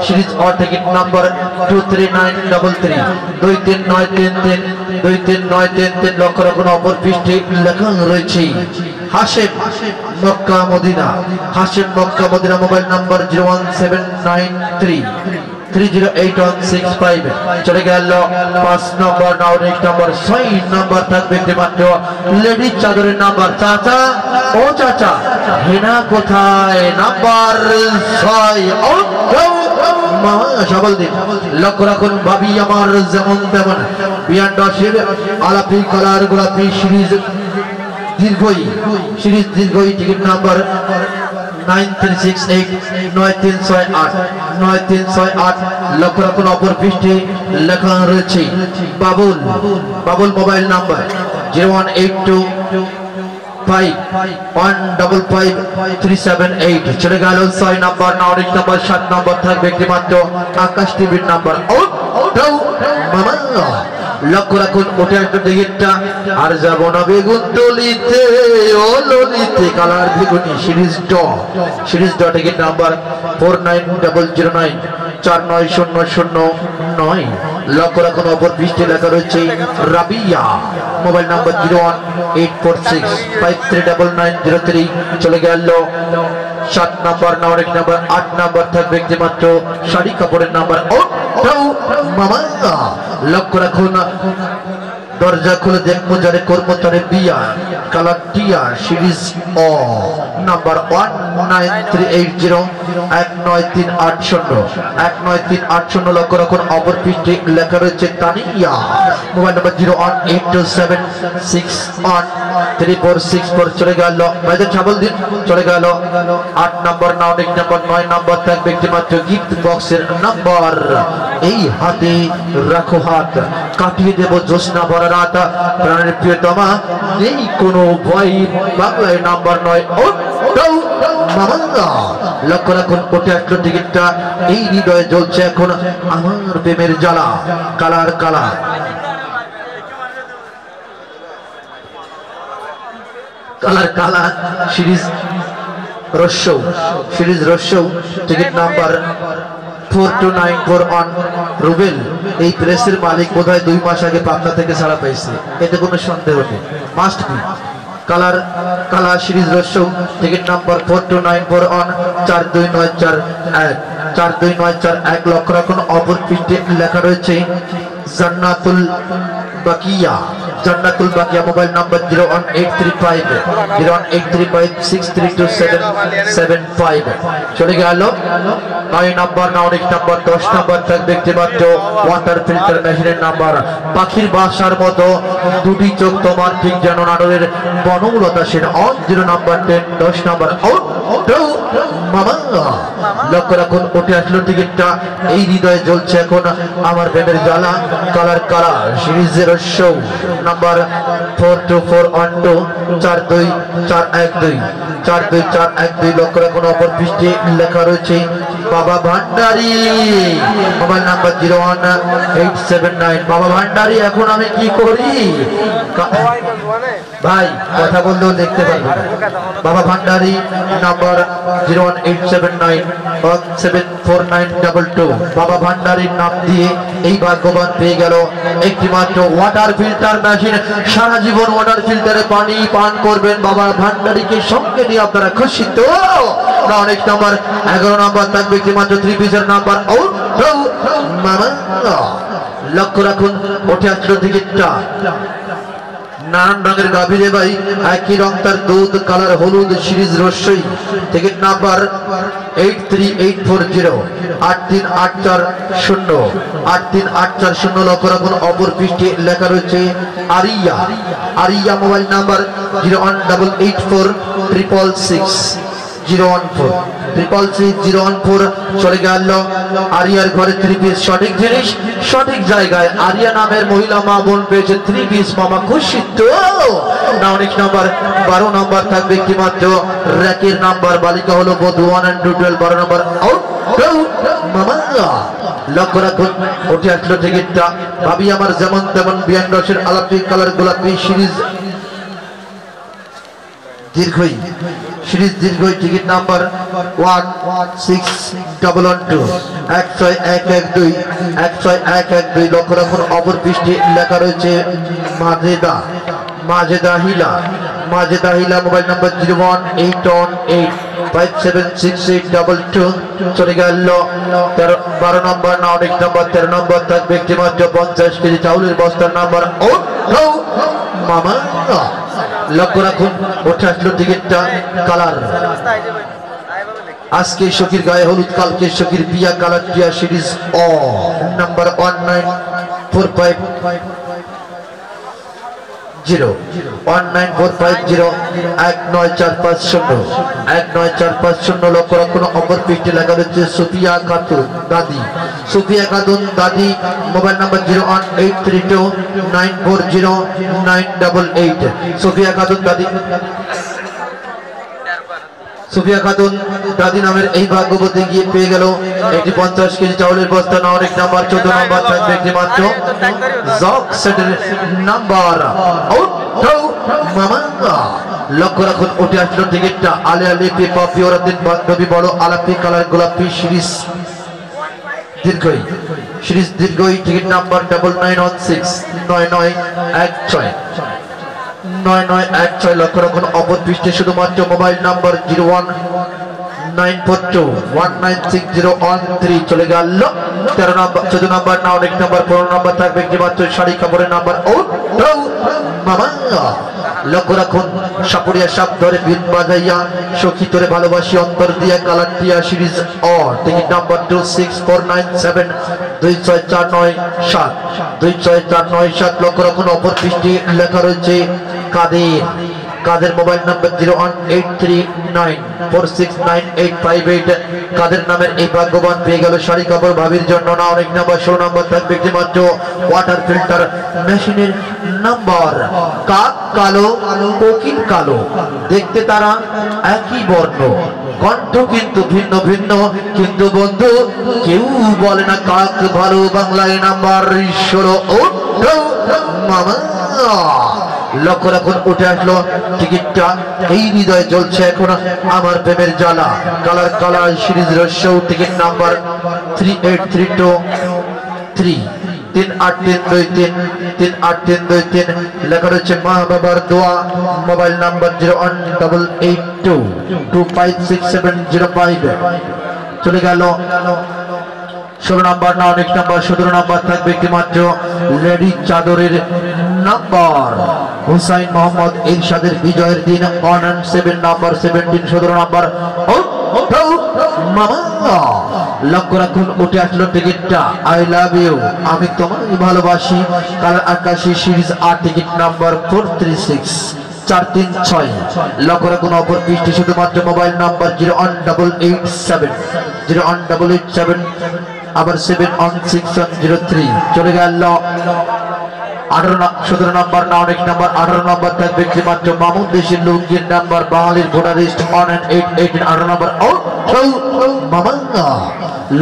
সিরিজ টিকিট নাম্বার 23933 23933 লক্ষ্য রাখুন অপর পৃষ্ঠে লেখা রয়েছে Hashem Mecca Medina mobile number 01793308165 চলে গেল 5 নম্বর নাউনিক নাম্বার 6 নম্বর থাকবে একটিমাত্র লেডিজ চাদরের নাম্বার চাচা হেনা কোথায় নাম্বার 6 সবল দিন লক্ষ্য রাখুন ভাবি আমার যেমন তেমন বিয়ান্ডাসের আলাপি কালার গোলাপি সিরিজ দীর্ঘই টিকিট নাম্বার 9368 লক্ষ্য রাখুন অপর পৃষ্ঠে লেখা রয়েছে বাবুল মোবাইল নাম্বার 01251555378 চলে গেল 6 নম্বর নাউনিক নাম্বার 7 নম্বর থাকবে একটিমাত্র আকাশ টিভির নাম্বার লক্ষ্য রাখুন ওটা একটা টিকিটটা আর যাব না বেগুন তলিতে ও ললিতে কালার বেগুনি সিরিজ ড টিকিট নাম্বার 49009 49009 লক্ষ্য রাখুন অপর পৃষ্ঠে লেখা রয়েছে রাবিয়া মোবাইল নাম্বার 01846539903 চলে গেল 7 নম্বর নাউনিক নাম্বার 8 নম্বর থাকবে একটিমাত্র শাড়ি কাপড়ের নাম্বার লক্ষ্য রাখুন দরজা খুলে দেখবো যারে কর্মচারে বিয়া কালার টিয়া সিরিজ নাম্বার 19380 লক্ষ্য রাখুন অপর পৃষ্ঠে লেখা রয়েছে তানিয়া মোবাইল নাম্বার 01827613464 চলে গেল ভাইজান সাবল দিন চলে গেল 8 নম্বর নাউনিক নাম্বার 9 নম্বর থাকবে একটিমাত্র গিফট বক্সের নাম্বার এই হাতে রাখো হাত কাটিয়ে দেব জ্যোৎস্না ভরা রাত প্রাণের প্রিয়তমা নেই কোনো ভয় বাংলায় নাম্বার 9 লক্ষ্য রাখুন ওটা একটা টিকিটটা এই হৃদয়ে জ্বলছে এখন আমার প্রেমের জ্বালা কালার সিরিজ রস্য টিকিট নাম্বার 42941 রুবেল এই প্রেসের মালিক বোধহয় 2 মাস আগে পাবনা থেকে ছাড়া পেয়েছে এতে কোনো সন্দেহ নেই মাস্ট বি কালার সিরিজ রস্য টিকিট নাম্বার 42941 42941 লক্ষ্য রাখুন অপর পৃষ্ঠে লেখা রয়েছে জান্নাতুল বাকিয়া জান্নাতুল বাকিয়া মোবাইল নাম্বার 01835 চলে গেল 9 নাম্বার না অনেক নাম্বার 10 নাম্বার থাকবে একটি মাত্র ওয়াটার ফিল্টার মেশিনের নাম্বার পাখির বাসার মতো দুটি চোখ তোমার ঠিক যেন নাটোরের Banalata Sen on 0 number 10 10 number out মামা লক্ষ্য রাখুন উঠে আসলো টিকিটটা এই হৃদয়ে জ্বলছে এখন আমার প্রেমের জ্বালা কালার কালার সিরিজের শো নাম্বার 4241242412 4241242412 লক্ষ্য রাখুন অপর পৃষ্ঠে লেখা রয়েছে বাবা ভান্ডারী মোবাইল নাম্বার 01879 বাবা ভান্ডারী এখন আমি কি করি ভাই কথা বললেও দেখতে পারবেন বাবা ভান্ডারী নাম্বার 01879174922 বাবা ভান্ডারীর নাম দিয়ে এই ভাগ্যবান পেয়ে গেল একটি মাত্র ওয়াটার ফিল্টার মেশিন সারা জীবন ওয়াটার ফিল্টারে পানি পান করবেন বাবা ভান্ডারীকে সঙ্গে নিয়ে আপনারা খুশি তো না অনেক নাম্বার 11 নাম্বার থাকবে একটি মাত্র 3 পিসের নাম্বার মামা লক্ষ্য রাখুন উঠে আসলো টিকিটটা নানান রঙের গাভীরে ভাই একই রং তার দুধ কালার হলুদ সিরিজ রসই টিকিট নাম্বার 83840 83840 83840 লক্ষ্য রাখুন অপর পৃষ্ঠে লেখা রয়েছে আরিয়া আরিয়া মোবাইল নাম্বার 01866 চলে গেল আরিয়ার ঘরে 3 পিস সঠিক জিনিস সঠিক জায়গায় আরিয়া নামের মহিলা মা বোন পেয়েছে 3 পিস মামা খুশি তো না অনেক নাম্বার 12 নাম্বার থাকবে কি মাত্র র্যাকের নাম্বার বালিকা হলো বধু 1 and 2 12 12 নাম্বার আউট মামা লক্ষ্য রাখুন উঠে আসলো টিকিটটা ভাবি আমার যেমন তেমন বিয়ান রসের আলাপি কালার গোলাপি সিরিজ দীর্ঘই সিরিজ দীর্ঘই টিকিট নাম্বার 16112 16112 লক্ষ্য রাখুন অপর পৃষ্ঠে লেখা রয়েছে মাজেদা হিলা মোবাইল নাম্বার 01818576822 চলে গেল 12 নম্বর না অনেক নাম্বার 13 নম্বর থাকবে একটি মাত্র 50 কেজি চাউলের বস্তার নাম্বার মামা লক্ষ্য রাখুন উঠে আসলো টিকিটটা কালার আজকে সখীর গায়ে হলুদ কালকে সখীর পিয়া কালার টিয়া সিরিজ নাম্বার 19450 19450 লক্ষ্য রাখুন অপর পৃষ্ঠে লেখা রয়েছে সুফিয়া খাতুন দাদি মোবাইল নাম্বার 01832940988 সুফিয়া খাতুন দাদি নামের এই ভাগ্যবতী গিয়ে পেয়ে গেল একটি 50 কেজি চাউলের বস্তা না অনেক নাম্বার 14 নাম্বার থাকবে একটি মাত্র জক সেটের নাম্বার মামা লক্ষ্য রাখুন উঠে আসলো টিকিটটা আলিয়া লিপি পাপি ওরাদিন বান্ধবী বড় আলাপি কালার গোলাপি সিরিজ দীর্ঘই টিকিট নাম্বার 9916 লক্ষ্য রাখুন অপর পৃষ্ঠে শুধুমাত্র মোবাইল নাম্বার 01942196013 চলে গেল 13 নাম্বার 14 নাম্বার না অনেক নাম্বার 15 নাম্বার থাকবে একটি মাত্র শাড়ি কাপড়ের নাম্বার মামা লক্ষ্য রাখুন সাপুরিয়া সাপ ধরে বিন বাজাইয়া সখী তোরে ভালোবাসি অন্তর দিয়া কালার টিয়া সিরিজ টিকিট নাম্বার 26497 লক্ষ্য রাখুন অপর পৃষ্ঠে লেখা রয়েছে কাদের মোবাইল নাম্বার 01839469858 কাদের নামের এই ভাগ্যবান পেয়ে গেল শাড়ি কাপড় ভাবির জন্য না অনেক নাম্বার 16 নাম্বার থাকবে একটি মাত্র ওয়াটার ফিল্টার মেশিনের নাম্বার কাক কালো কোকিল কালো দেখতে তারা একই বর্ণ কণ্ঠ কিন্তু ভিন্ন ভিন্ন কিন্তু বন্ধু কেউ বলে না কাক ভালো বাংলায় নাম্বার 16 মামা লক্ষ্য রাখুন উঠে আসলো টিকিটটা এই হৃদয়ে জ্বলছে এখন আমার প্রেমের জ্বালা কালার কালার সিরিজ রহস্য টিকিট নাম্বার 38323 38323 লেখা রয়েছে মা বাবার দোয়া মোবাইল নাম্বার 01882256705 চলে গেল 16 নাম্বার না অনেক নাম্বার 17 নাম্বার থাকবে একটি মাত্র লেডি চাদরের নম্বর হুসাইন মোহাম্মদ ইরশাদের বিজয়ের দিন 107 নম্বর 17 17 নম্বর মামা লক্ষ্য রাখুন উঠে আসলো টিকিটটা আই লাভ ইউ আমি তোমায় ভালোবাসি কালার আকাশী সিরিজ 8 টিকিট নাম্বার 436 436 লক্ষ্য রাখুন অপর পৃষ্ঠে শুধুমাত্র মোবাইল নাম্বার 01887 আবার 716103 চলে গেল 17 নম্বর না অনেক নাম্বার 18 নম্বর থাকবে মাত্র মামুন দেশের লুঙ্গির নাম্বার বাঙালির ভোটার লিস্ট 18 নম্বর মামা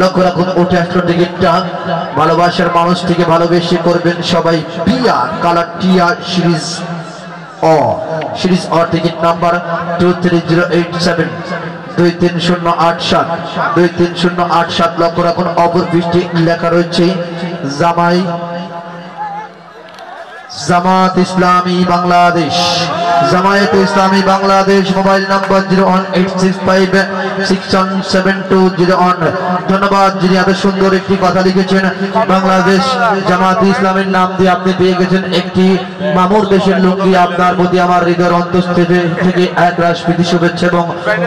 লক্ষ্য রাখুন উঠে আসলো টিকিটটা ভালোবাসার মানুষটিকে ভালোবেসে করবেন সবাই পিয়া কালার টিয়া সিরিজ টিকিট নাম্বার 23087 23087 লক্ষ্য রাখুন অপর পৃষ্ঠে লেখা রয়েছে জামায়াত ইসলামী বাংলাদেশ মোবাইল নাম্বার 01865617201 ধন্যবাদ যিনি এত সুন্দর একটি কথা লিখেছেন বাংলাদেশ জামায়াত ইসলামের নাম দিয়ে আপনি পেয়ে গেছেন একটি মামুর দেশের লুঙ্গি আপনার প্রতি আমার হৃদয়ের অন্তঃস্থল থেকে এক রাশ প্রীতি শুভেচ্ছা এবং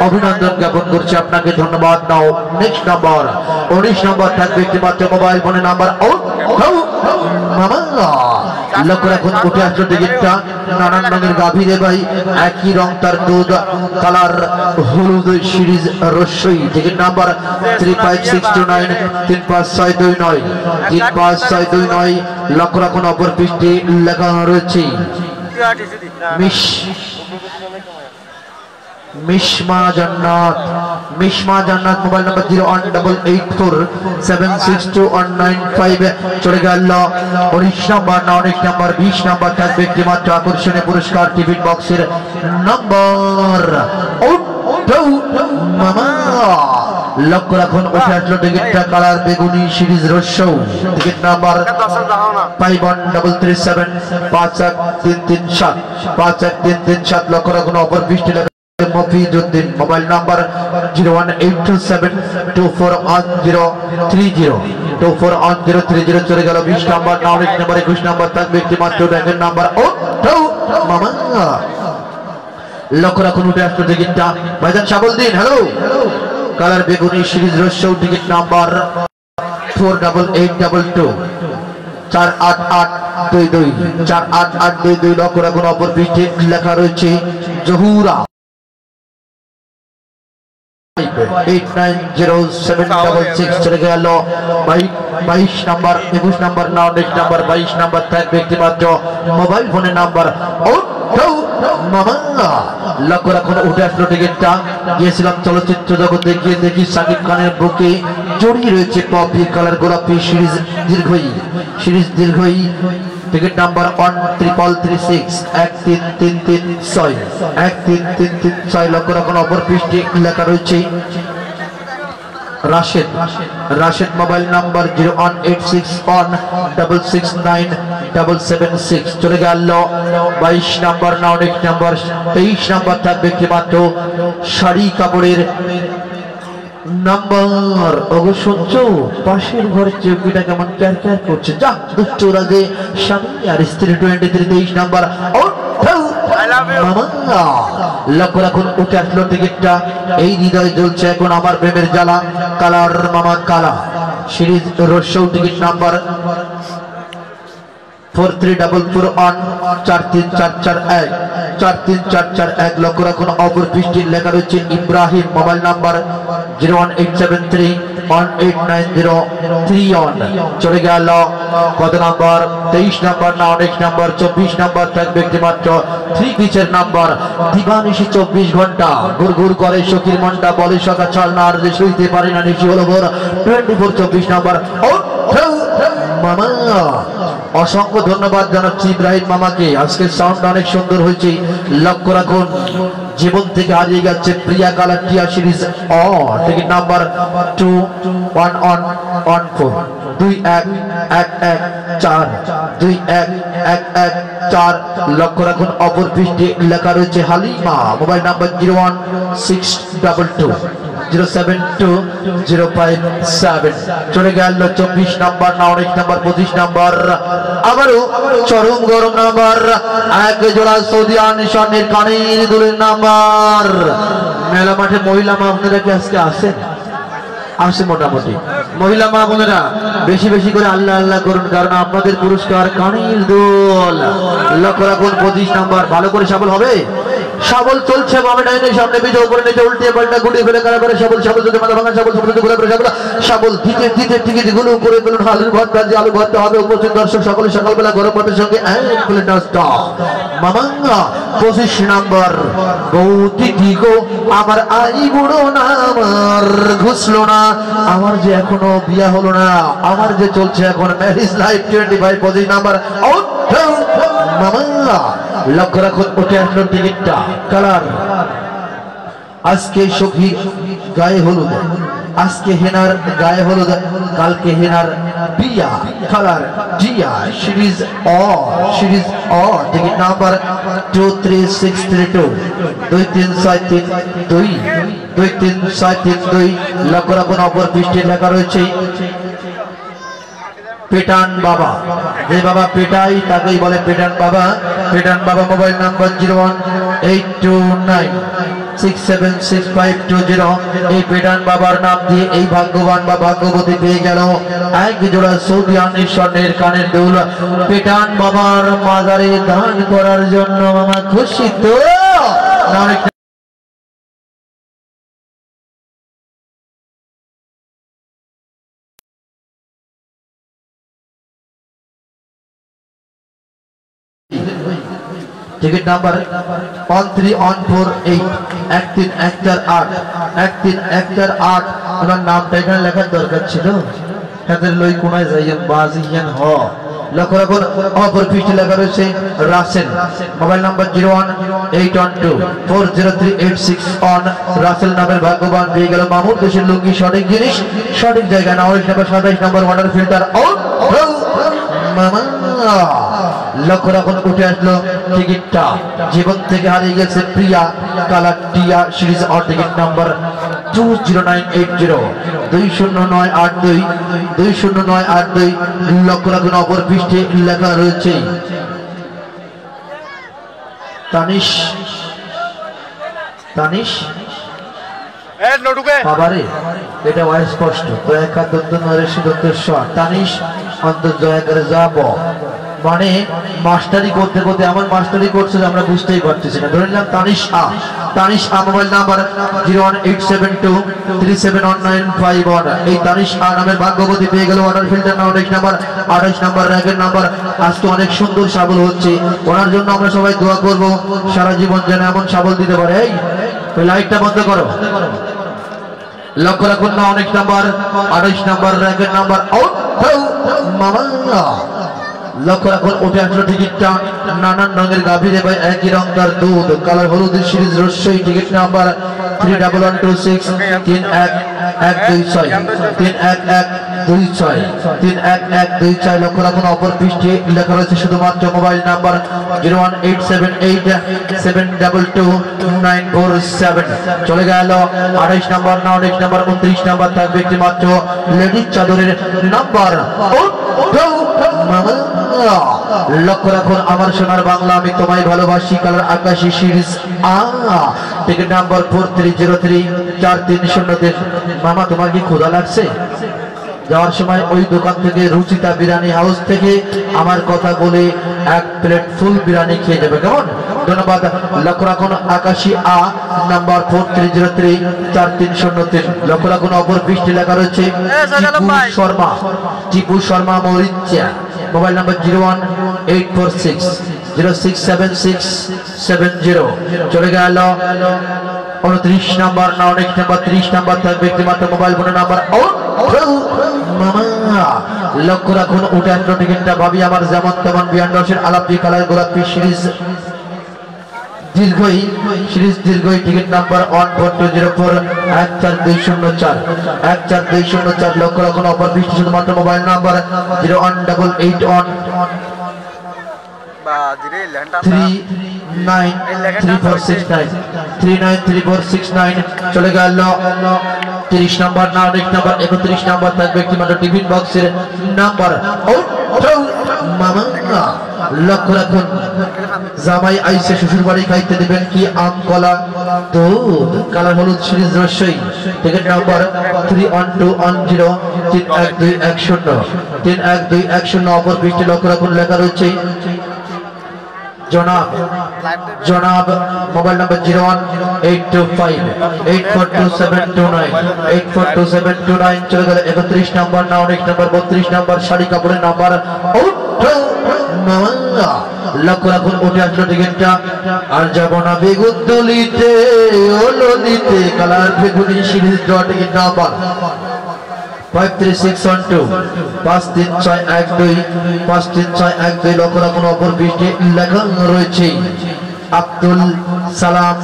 অভিনন্দন জ্ঞাপন করছি আপনাকে ধন্যবাদ নাও নেক্সট নাম্বার 19 নম্বর থাকবে একটি মাত্র মোবাইল ফোনের নাম্বার মামা লক্ষ্য রাখুন উঠে আসলো টিকিটটা নানান রঙের গাভী রে ভাই একই রং তার দুধ কালার হলুদ সিরিজ রসই টিকিট নাম্বার 35629 লক্ষ্য রাখুন অপর পৃষ্ঠে লেখা রয়েছে মিশমা জান্নাত মোবাইল নাম্বার 01884762195 চলে গেল 19 নম্বর না অনেক নাম্বার 20 নম্বর থাকবে একটি মাত্র আকর্ষণীয় পুরস্কার টিফিন বক্সের নম্বর মামা লক্ষ্য রাখুন উঠে আসলো টিকিটটা কালার বেগুনি সিরিজ রসৌ টিকিট নাম্বার 51337 51337 লক্ষ্য রাখুন অপর পৃষ্ঠে মফিজউদ্দিন মোবাইল নাম্বার 01827241030 চলে গেল 20 নম্বর না অনেক নাম্বার 21 নম্বর থাকবে একটি মাত্র ব্যাগের নাম্বার মামা লক্ষ্য রাখুন উঠে আসলো টিকিটটা ভাইজান সাবলদিন হ্যালো কালার বেগুনি সিরিজ রসৌ টিকিট নাম্বার 48822 48822 লক্ষ্য রাখুন অপর পৃষ্ঠে লেখা রয়েছে জহুরা 890766 চলে গেল 22 নাম্বার 21 নাম্বার না অনেক নাম্বার 22 নাম্বার থাকবে একটি মাত্র মোবাইল ফোনের নাম্বার মামা লক্ষ্য রাখুন উঠে আসলো টিকিটটা গিয়েছিলাম চলচ্চিত্র জগতে গিয়ে দেখি শাকিব খানের বুকে জড়িয়ে রয়েছে পপি কালার গোলাপি সিরিজ দীর্ঘই টিকিট নাম্বার 13336 লক্ষ্য রাখুন অপর পৃষ্ঠে লেখা রয়েছে রাশেদ মোবাইল নাম্বার 01861669776 চলে গেল 22 নাম্বার না অনেক নাম্বার 23 নাম্বার থাকবে একটি মাত্র শাড়ি কাপড়ের নাম্বার ওগো শুনছো পাশের ঘরের চৌকিটা কেমন ক্যার করছে যা দুষ্টুরা যে স্বামী আর স্ত্রী 23 নাম্বার লক্ষ্য রাখুন উঠে আসলো টিকিটটা এই হৃদয় জ্বলছে এখন আমার প্রেমের জ্বালা কালার মামা কালা সিরিজ রসৌ টিকিট নাম্বার 43441 লক্ষ্য রাখুন অপর পৃষ্ঠের লেখা রয়েছে ইব্রাহিম মোবাইল নাম্বার 01873189031 চলে গেল কত নাম্বার 23 নাম্বার না অনেক নাম্বার 24 নাম্বার থাকবে একটি মাত্র 3 পিচের নাম্বার দিবানিশি 24 ঘন্টা গুড়গুড় করে সখীর মনটা বলে সকা চল না আর যে সইতে পারি না নিশি হলো ভোর 24 নাম্বার মামা অসংখ্য ধন্যবাদ জানাচ্ছি ইব্রাহিম মামাকে আজকের সাউন্ড অনেক সুন্দর হয়েছে লক্ষ্য রাখুন জীবন থেকে হারিয়ে গেছে প্রিয়া কালার টিয়া সিরিজ টিকিট নাম্বার 21114 লক্ষ্য রাখুন অপর পৃষ্ঠে লেখা রয়েছে হালিমা মোবাইল নাম্বার 01622 07205 চলে গেল 24 নাম্বার না 19 নাম্বার 25 নাম্বার আবারও চরম গরম নাম্বার এক জোড়া সৌদি আনিশানের কানের দুলের নাম্বার মেলা মাঠে মহিলা মা আপনারা কি আজকে আসেন আসে মোটামুটি মহিলা মা বোনেরা বেশি বেশি করে আল্লাহ আল্লাহ করুন কারণ আপনাদের পুরস্কার কানের দোল লক্ষ্য রাখুন 25 নাম্বার ভালো করে সফল হবে সবল চলছে বামে ডাইনে সামনে বিজয় করে নিচে উল্টে পাল্টা গুটিয়ে ফেলে কারা করে সবল সবল যদি মাথা ভাঙা সবল সবল ঘুরে করে সবল সবল দিতে দিতে টিকিট গুলো করে ফেলুন আলুর ভর্তা যে আলু ভর্তা হবে উপস্থিত দর্শক সকলে সকালবেলা গরম ভাতের সঙ্গে এক প্লেট নাস্তা মামাঙ্গা 25 নাম্বার বৌতি গো আমার আই বুড়ো না আমার ঘুষলো না আমার যে এখনো বিয়া হলো না আমার যে চলছে এখন ম্যারেজ লাইফ 25 25 নাম্বার মামাঙ্গা লক্ষ্য রাখুন উঠে আসলো টিকিটটা কালার আজকে সখী গায়ে হলুদ আজকে হেনার গায়ে হলুদ কালকে হেনার বিয়া colour Zia series ticket number 23632 23632 লক্ষ্য রাখুন অপর পৃষ্ঠে লেখা রয়েছে পেটান বাবা যে বাবা পেটাই তাকেই বলে পেটান বাবা মোবাইল নাম্বার 01829676520 এই পেটান বাবার নাম দিয়ে এই ভাগ্যবান বা ভাগ্যবতী পেয়ে গেল এক জোড়া সৌদি আরবের স্বর্ণের কানের দুল পেটান বাবার মাজারে দান করার জন্য মামা খুশি তো টিকিট নাম্বার 13148 1318 ওনার নামটা এখানে লেখার দরকার ছিল হাতের লই কোনায় যাইয়েন বাজিয়েন হ লক্ষ্য রাখুন অপর পৃষ্ঠে লেখা রয়েছে রাসেল মোবাইল নাম্বার 01812403861 রাসেল নামের ভাগ্যবান পেয়ে গেল মামুর দেশের লুঙ্গি সঠিক জিনিস সঠিক জায়গা না 27 নাম্বার ওয়াটার ফিল্টার মামা লক্ষ্য রাখুন উঠে আসলো টিকিটটা জীবন থেকে হারিয়ে গেছে প্রিয়া কালার টিয়া সিরিজ অর টিকিট নাম্বার 20980 20982 লক্ষ্য রাখুন অপর পৃষ্ঠে লেখা রয়েছে তানিশ বাবারে এটা অস্পষ্ট দয়াকার দন্ত নরেশ দন্তেশ্বর তানিশ অন্তর জয়াকারে যাব মানে মাস্টারি করতে করতে এমন মাস্টারি করছে যে আমরা বুঝতেই পারতেছি না ধরে নিলাম তানিশ মোবাইল নাম্বার 08723719151 এই তানিশ নামের ভাগ্যবতী পেয়ে গেল অর্ডার ফিল্টার নাম্বার 28 নাম্বার র্যাকের নাম্বার আজকে অনেক সুন্দর সাবল হচ্ছে ওনার জন্য আমরা সবাই দোয়া করব সারা জীবন যেন এমন সাবল দিতে পারে এই লাইটটা বন্ধ করো লক্ষ্য রাখুন না অনেক নাম্বার 28 নাম্বার র্যাকের নাম্বার মামা লক্ষ্য রাখুন উঠে আসলো টিকিটটা নানান রঙের গাভীরে ভাই একই রঙদার দুধ কালার হলুদ সিরিজ রসই টিকিট নাম্বার 31126 31126 লক্ষ্য রাখুন অপর পৃষ্ঠে লেখা রয়েছে শুধুমাত্র মোবাইল নাম্বার 01878722947 চলে গেল 28 নাম্বার না 19 নাম্বার 29 নাম্বার থাকবে একটি মাত্র লেডিস চাদরের নাম্বার লক্ষ্য রাখুন আমার সোনার বাংলা আমি তোমায় ভালোবাসি কালার আকাশী সিরিজ টিকিট নাম্বার 4303 মামা তোমার কি ক্ষুধা লাগছে যাওয়ার সময় ওই দোকান থেকে রুচিতা বিরিয়ানি হাউস থেকে আমার কথা বলে এক প্লেট ফুল বিরিয়ানি খেয়ে যাবে কেমন ধন্যবাদ লক্ষ্য রাখুন আকাশী নাম্বার 4303 লক্ষ্য রাখুন অপর পৃষ্ঠে লেখা রয়েছে টিপু শর্মা মরিচা মোবাইল নাম্বার 01846067670 চলে গেল 29 নাম্বার না অনেক নাম্বার 30 নাম্বার থাকবে একটি মাত্র মোবাইল ফোনের নাম্বার মামা লক্ষ্য রাখুন উঠে আসলো টিকিটটা ভাবি আমার যেমন তেমন বিয়ান্ডসের আলাপি কালার গোলাপি সিরিজ দীর্ঘই টিকিট নাম্বার 14204 14204 লক্ষ্য রাখুন অপর পৃষ্ঠে শুধুমাত্র মোবাইল নাম্বার 01881 393469 চলে গেল 30 নম্বর না অনেক নম্বর 31 নম্বর থাকবে একটি মাত্র টিফিন বক্সের নাম্বার মামা লক্ষ্য রাখুন জামাই আইসে শ্বশুর বাড়ি খাইতে দেবেন কি আম কলা দুধ কালার হলুদ সিরিজ রসই টিকিট নাম্বার 31210 31210 অপর পৃষ্ঠে লক্ষ্য রাখুন লেখা রয়েছে জনাব মোবাইল নাম্বার 01825842729 চলে গেল 31 নম্বর না অনেক নম্বর 32 নম্বর শাড়ি কাপড়ের নাম্বার লক্ষ্য রাখুন উঠে আসলো টিকিটটা আর যাব না বেগুন তুলিতে ও ললিতে কালার বেগুনি সিরিজ ড্র টিকিট নাম্বার 53612 53612 লক্ষ্য রাখুন অপর পৃষ্ঠে লেখা রয়েছে আব্দুল সালাম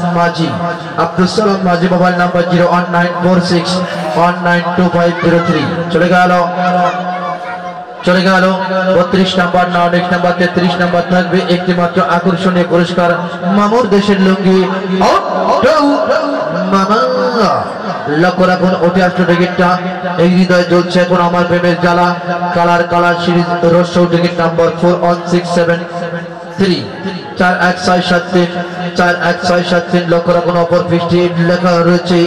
মাঝি মোবাইল নাম্বার 01946192503 চলে গেল 32 নম্বর না অনেক নম্বর 33 নম্বর থাকবে একটি মাত্র আকর্ষণীয় পুরস্কার মামুর দেশের লুঙ্গি মামা লক্ষ্য রাখুন উঠে আসলো টিকিটটা এই হৃদয় জ্বলছে এখন আমার প্রেমের জ্বালা কালার সিরিজ রসৌ টিকিট নাম্বার 41673 4163 লক্ষ্য রাখুন অপর পৃষ্ঠে লেখা রয়েছে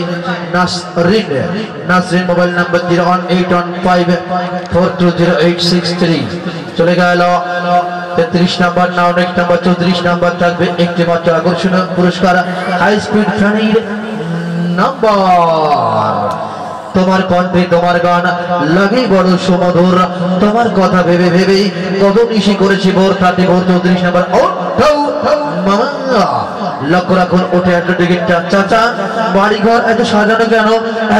নাসরিন মোবাইল নাম্বার 01815420863 চলে গেল 33 নম্বর না অনেক নম্বর 34 নম্বর থাকবে একটি মাত্র আকর্ষণীয় পুরস্কার হাই স্পিড ফ্যানির নাম্বার তোমার কণ্ঠে তোমার গান লাগে বড় সুমধুর তোমার কথা ভেবে ভেবেই কত নিশি করেছি ভোর 34 নম্বর লক্ষ্য রাখুন উঠে আসলো টিকিটটা চাচা বাড়িঘর এত সাজানো কেন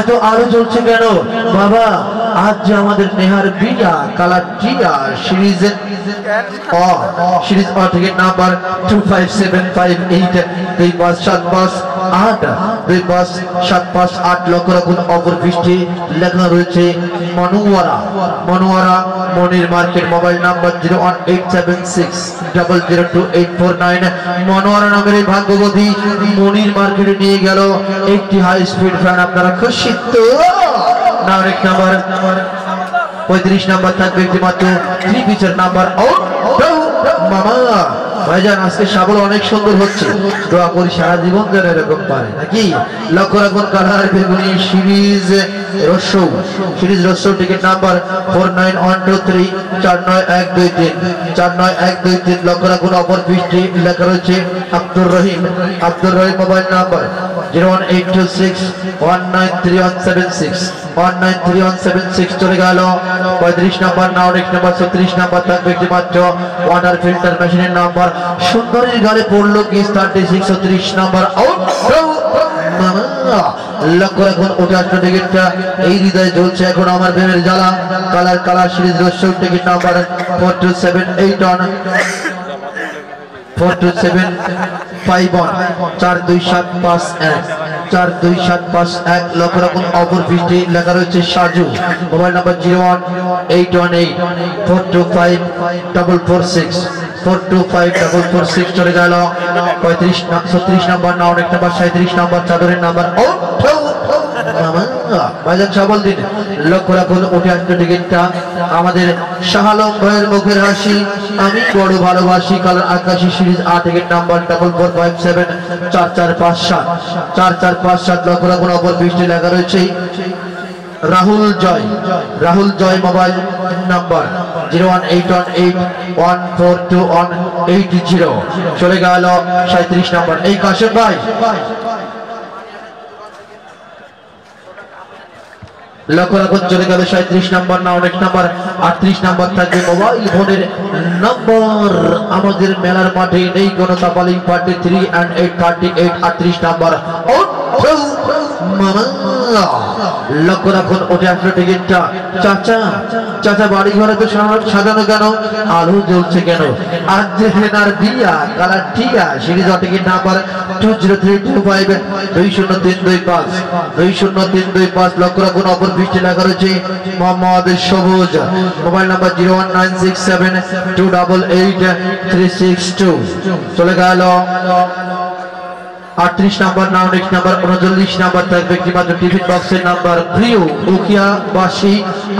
এত আলো জ্বলছে কেন বাবা আজ যে আমাদের নেহার বিয়া কালার টিয়া সিরিজ টিকিট নাম্বার 2575825758 লক্ষ্য রাখুন অপর পৃষ্ঠে লেখা রয়েছে মনোয়ারা মনির মার্কেট মোবাইল নাম্বার 01876002849 মনোয়ারা নামের এই ভাগ্যবতী মনির মার্কেটে নিয়ে গেল একটি হাই স্পিড ফ্যান আপনারা খুশি তো না অনেক নাম্বার 35 নম্বর থাকবে একটি মাত্র 3 পিচের নাম্বার মামা ভাইজান আজকে সাবল অনেক সুন্দর হচ্ছে দোয়া করি সারা জীবন যেন এরকম পারে নাকি লক্ষ্য রাখুন কালার বেগুনি সিরিজ রসৌ টিকিট নাম্বার 49123 49123 লক্ষ্য রাখুন অপর পৃষ্ঠে লেখা রয়েছে আব্দুর রহিম মোবাইল নাম্বার 01826193176 চলে গেল 35 নম্বর না অনেক নম্বর 36 নম্বর থাকবে একটি মাত্র ওয়াটার ফিল্টার মেশিনের নাম্বার সুন্দরীর গালে পড়লো কি 3630 নম্বর লক্ষ্য রাখুন ওটা আসলো টিকিটটা এই হৃদয়ে জ্বলছে এখন আমার প্রেমের জ্বালা কালার সিরিজ রসৌ টিকিট নাম্বার 42751 লক্ষ্য রাখুন অপর পৃষ্ঠে লেখা রয়েছে সাজু মোবাইল নাম্বার 018425446 চলে গেল 36 নম্বর না অনেক নম্বর 37 নম্বর চাদরের নাম্বার লক্ষ্য রাখুন উঠে আসলো টিকিটটা আমাদের শাহালম ভাইয়ের মুখের হাসি আমি বড় ভালোবাসি কালার আকাশী সিরিজ টিকিট নাম্বার 4457 লক্ষ্য রাখুন অপর পৃষ্ঠে লেখা রয়েছে রাহুল জয় মোবাইল নাম্বার 01818142180 চলে গেল 37 নম্বর এই কাশেম ভাই লক্ষ্য রাখুন চলে গেল 37 নম্বর না অনেক নম্বর 38 নম্বর থাকবে মোবাইল ফোনের নম্বর আমাদের মেলার মাঠে নেই কোনো তাপালিং পার্টি 3 and 8 38 38 নম্বর লক্ষ্য রাখুন ওটা আসলে টিকিটটা। চাচা চাচা বাড়ি ঘরে তো সাজানো কেন, আলো জ্বলছে কেন? আজ যে হেনার বিয়া কালার টিয়া সিরিজ টিকিট নাম্বার 20325 20325 20325। লক্ষ্য রাখুন অপর পৃষ্ঠে লেখা রয়েছে মোহাম্মদ সবুজ, মোবাইল নাম্বার 01967288362। চলে গেল 38 নাম্বার, 19 নাম্বার, 39 নাম্বার থাকবে একটিমাত্র টিফিন বক্সের নাম্বার। প্রিয় উখিয়াবাসী,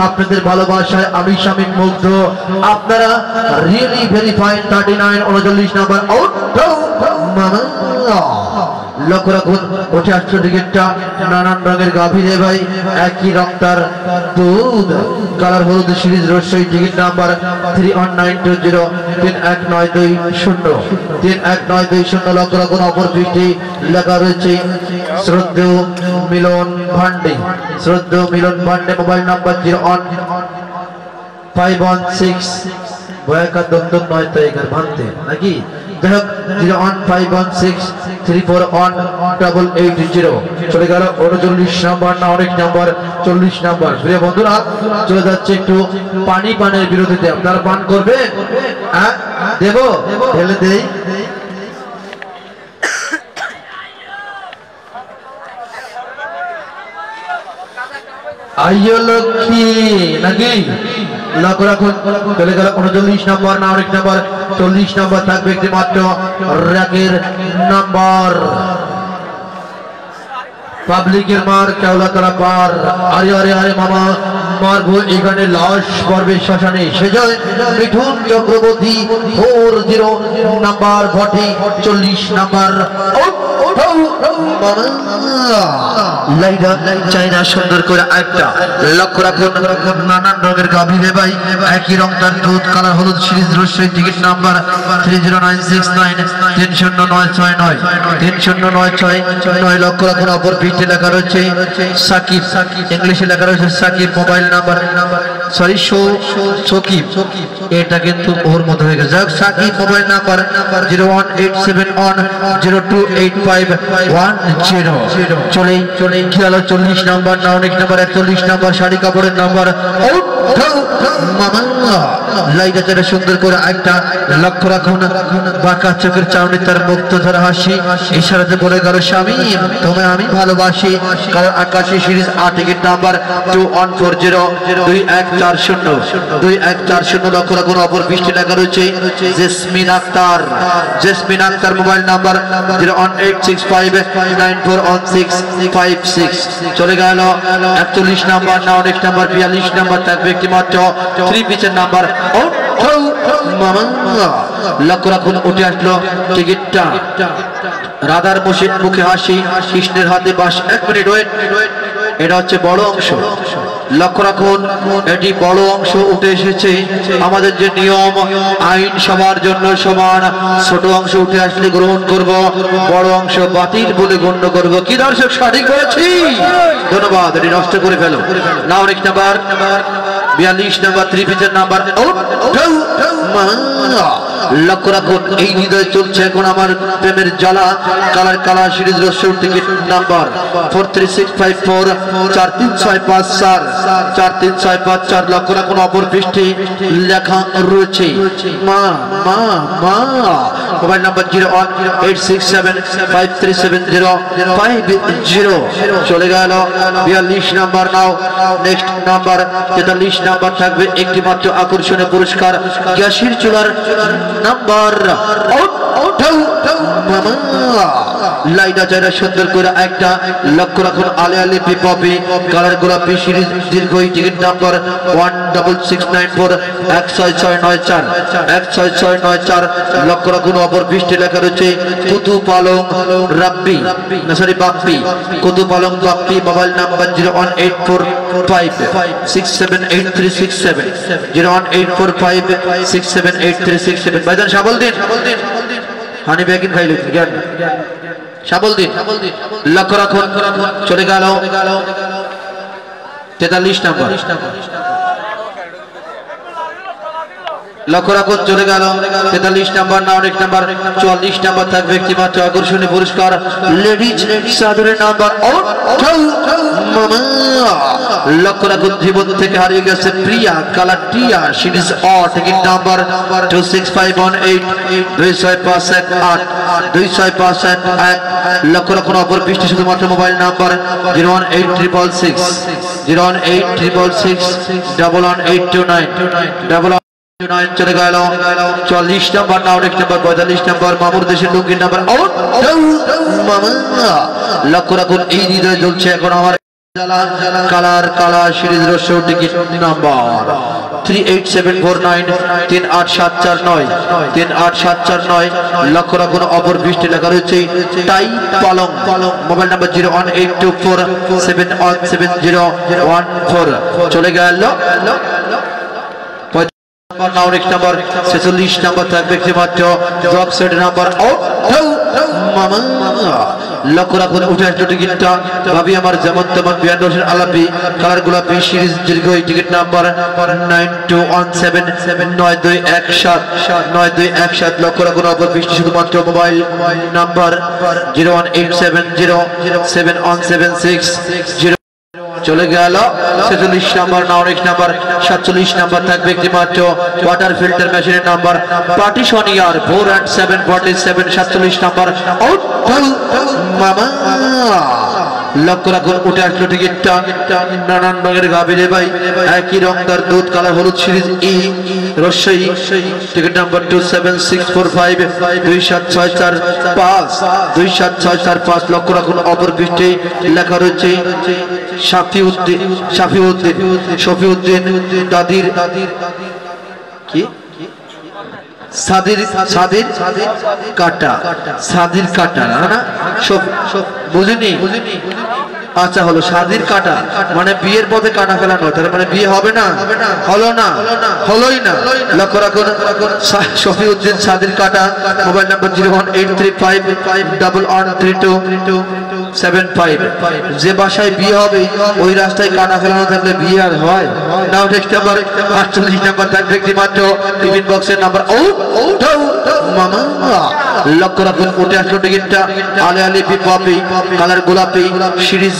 আপনাদের ভালোবাসায় আমি শামীম মুগ্ধ। আপনারা রিয়েলি ভেরিফাইড 39 39 নাম্বার আউট। লক্ষ্য রাখুন ওঠে আসছে টিকিটটা নানান রঙের গাভী রে ভাই, একই রং তার দুধ, কালার হলুদ সিরিজ রসই। Ticket number 31920 31920 31920। লক্ষ্য রাখুন অপর পৃষ্ঠে লেখা রয়েছে শ্রদ্ধেয় মিলন ভান্ডে, শ্রদ্ধেয় মিলন ভান্ডে, মোবাইল নাম্বার 01516 বয়াকা দন্ত নয় তো এগার ভাঙতে নাকি, যাই হোক 01516341880। চলে গেল 39 নাম্বার, না অনেক নাম্বার 40 নাম্বার। প্রিয় বন্ধুরা চলে যাচ্ছে একটু পানি পানের বিরতিতে। আপনারা পান করবেন? হ্যাঁ দেব, ঢেলে দেই। আইয়ো লক্ষ্মী নাকি। লক্ষ্য রাখুন চলে গেল 39 নাম্বার, না অনেক নাম্বার 40 নাম্বার থাকবে একটি মাত্র র্যাকের নাম্বার। পাবলিকের মার কেওলাতলা পার। আরে আরে আরে মামা মারবো এখানে লাশ পর্বে শ্মশানে সেজয় মিঠুন চক্রবর্তী 40 নাম্বার 40 নাম্বার। চাইনা সুন্দর করে একটা। লক্ষ্য রাখুন নানান রঙের গাভী রে ভাই, একই রং তার দুধ, কালার হলুদ সিরিজ রসই। Ticket number 30969 30969 30969। লক্ষ্য রাখুন অপর পৃষ্ঠে লেখা রয়েছে সাকিব, ইংলিশে লেখা রয়েছে Sakib, mobile number sorry Sakib, এটা কিন্তু ওর মধ্যে হয়ে গেছে। Sakib mobile number 01871028510। চলে খেয়াল 40 নাম্বার, না অনেক নাম্বার 41 নাম্বার, শাড়ি কাপড়ের নাম্বার। লাইটা চারে সুন্দর করে একটা। লক্ষ্য রাখুন বাঁকা চোখের চাউনি তার মুক্ত ধরা হাসি, ইশারাতে বলে গেল স্বামী তোমায় আমি ভালোবাসি। কারণ আকাশী সিরিজ টিকিট নাম্বার 2140 লক্ষ্য রাখুন অপর পৃষ্ঠে লেখা রয়েছে জেসমিন আক্তার, জেসমিন আক্তার, মোবাইল নাম্বার 01865941656। চলে গেল 41 নাম্বার, না অনেক নাম্বার 42 নাম্বার থাকবে একটি মাত্র 3 পিচের নাম্বার। লক্ষ্য রাখুন উঠে আসলো টিকিটটা। রাধার মুখে হাসি, কৃষ্ণের হাতে বাস। 1 মিনিট ওয়েট, এটা হচ্ছে বড় অংশ। লক্ষ্য রাখুন এটি বড় অংশ উঠে এসেছে। আমাদের যে নিয়ম আইন সবার জন্য সমান, ছোট অংশ উঠে আসলে গ্রহণ করব, বড় অংশ বাতিল বলে গণ্য করব। কি দর্শক সঠিক বলেছি? ধন্যবাদ। এটি নষ্ট করে ফেলো। না অনেক নাম্বার 42 নাম্বার 3 পিচের নাম্বার। লক্ষ্য রাখুন এই হৃদয় চলছে এখন আমার প্রেমের জ্বালা, কালার কালার সিরিজ রসুন। Ticket number 43654 43654 43654। লক্ষ্য রাখুন অপর পৃষ্ঠে লেখা রয়েছে মা মা মা, মোবাইল নাম্বার 01867537050। চলে গেল 42 নাম্বার। নাও নেক্সট নাম্বার 43 নাম্বার থাকবে একটি মাত্র আকর্ষণীয় পুরস্কার, গ্যাসের চুলার নাম্বার। লাইটা চাইরা সুন্দর করে একটা। লক্ষ্য রাখুন আলে আলে পিপি, কালার গোলাপি সিরিজ দীর্ঘই। Ticket number 16694 16694 16694। লক্ষ্য রাখুন অপর পৃষ্ঠে লেখা রয়েছে কুতু পালং রাব্বি, না সরি বাপ্পি, কুতু পালং বাপ্পি, মোবাইল নাম্বার 01845678367 01845678367। ভাইজান সাবল দিন, হানি ব্যাগিন খাইলে জ্ঞান সাবল দিন। লক্ষ্য রাখুন চলে গেল 43 নাম্বার। লক্ষ্য রাখুন চলে গেল 43 নাম্বার, না অনেক নাম্বার 44 নাম্বার থাকবে একটি মাত্র আকর্ষণীয় পুরস্কার, লেডিজ সাদরের নাম্বার। লক্ষ্য রাখুন জীবন থেকে হারিয়ে গেছে প্রিয়া কালার টিয়া সিরিজ অ টিকিট নাম্বার 26518 2658 2658 লক্ষ্য রাখুন অপর পৃষ্ঠে শুধুমাত্র মোবাইল নাম্বার 01866 01866 চলে গেল 40 নম্বর নাউরিক নম্বর 45 নম্বর মামুর দেশের লুঙ্গির নাম্বার লক্ষ্য রাখুন এই হৃদয় জ্বলছে এখন আমার কালার কালার সিরিজ রোশো টিকিট নাম্বার 38749 38749 38749 লক্ষ্য রাখুন অপর বৃষ্টি লেখা রয়েছে টাই পালং মোবাইল নাম্বার 01824717014 চলে গেল নাউরিক নাম্বার 46 নম্বর থাকবে মাত্র ড্রপ সেট নাম্বার লক্ষ্য রাখুন উঠে আসলো টিকিটটা ভাবি আমার যেমন তেমন বিয়ান রোশন আলাপি কালার গোলাপি সিরিজ দীর্ঘ টিকিট নাম্বার 92179217 লক্ষ্য রাখুন অপর বৃষ্টি শুধুমাত্র মোবাইল নাম্বার 018707176 চলে গেল 46 নম্বর নাউরিক নাম্বার 47 নম্বর থাকবে একটি মাত্র ওয়াটার ফিল্টার মেশিনের নাম্বার পার্টিশন ইয়ার 48747 47 নম্বর মামা লক্ষ্য রাখুন উঠে আসলো টিকিটটা নানান রঙের গাভীরে ভাই একই রংদার দুধ কালার হলুদ সিরিজ ই রসই টিকিট নাম্বার 27645 27645 27645 লক্ষ্য রাখুন অপর পৃষ্ঠে লেখা রয়েছে শফিউদ্দিন দাদির কি সাদির কাটা না বুঝিনি আচ্ছা হলো সাদির কাটা মানে বিয়ের পথে কাটা ফেলানো তার মানে বিয়ে হবে না হলোই না লক্ষ্য রাখুন শফিউদ্দিন সাদির কাটা মোবাইল নাম্বার 01835113275 যে বাসায় বিয়ে হবে ওই রাস্তায় কাটা ফেলানো থাকলে বিয়ে আর হয় নাও নেক্সট নাম্বার 48 নাম্বার থাকবে একটি মাত্র টিফিন বক্সের নাম্বার মামা লক্ষ্য রাখুন উঠে আসলো টিকিটটা আলে আলি পিপাপি কালার গোলাপি সিরিজ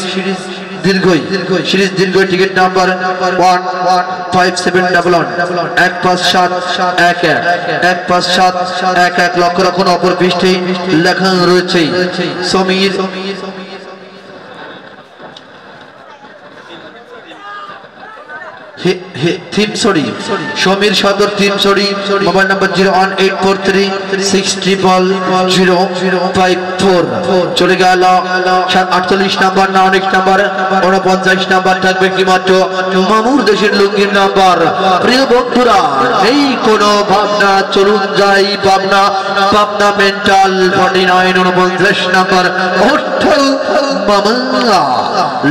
দীর্ঘ টিকিট নাম্বার 15711 লক্ষ্য রাখুন অপর পৃষ্ঠে লেখা রয়েছে সমীর সমীর সদর থিমসরি মোবাইল নাম্বার 01843600054 চলে গেল 48 নাম্বার নাউরিক নাম্বার 49 নাম্বার থাকবে কি মাত্র মামুর দেশের লুঙ্গির নাম্বার প্রিয় বন্ধুরা এই কোন ভাবনা চলুন যাই পাবনা মেন্টাল 49 নাম্বার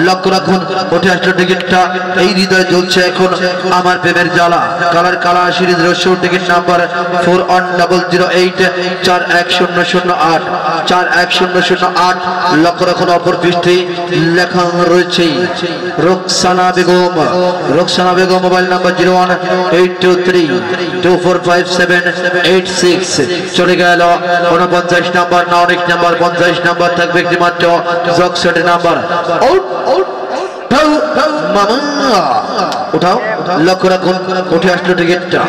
লক্ষ্য রাখুন উঠে আসলো টিকিটটা এই হৃদয় জ্বলছে এখন আমার প্রেমের জ্বালা কালার কালা সিরিজ রোশো টিকিট নাম্বার 41008 41008 41008 লক্ষ্য রাখুন অপর পৃষ্ঠে লেখা রয়েছে রোকসানা বেগম মোবাইল নাম্বার 01823245786 চলে গেল 49 নাম্বার নাউরিক নাম্বার 50 নাম্বার থাকবে একটি মাত্র জকসেট নাম্বার উঠাও লক্ষ্য রাখুন উঠে আসলো টিকিটটা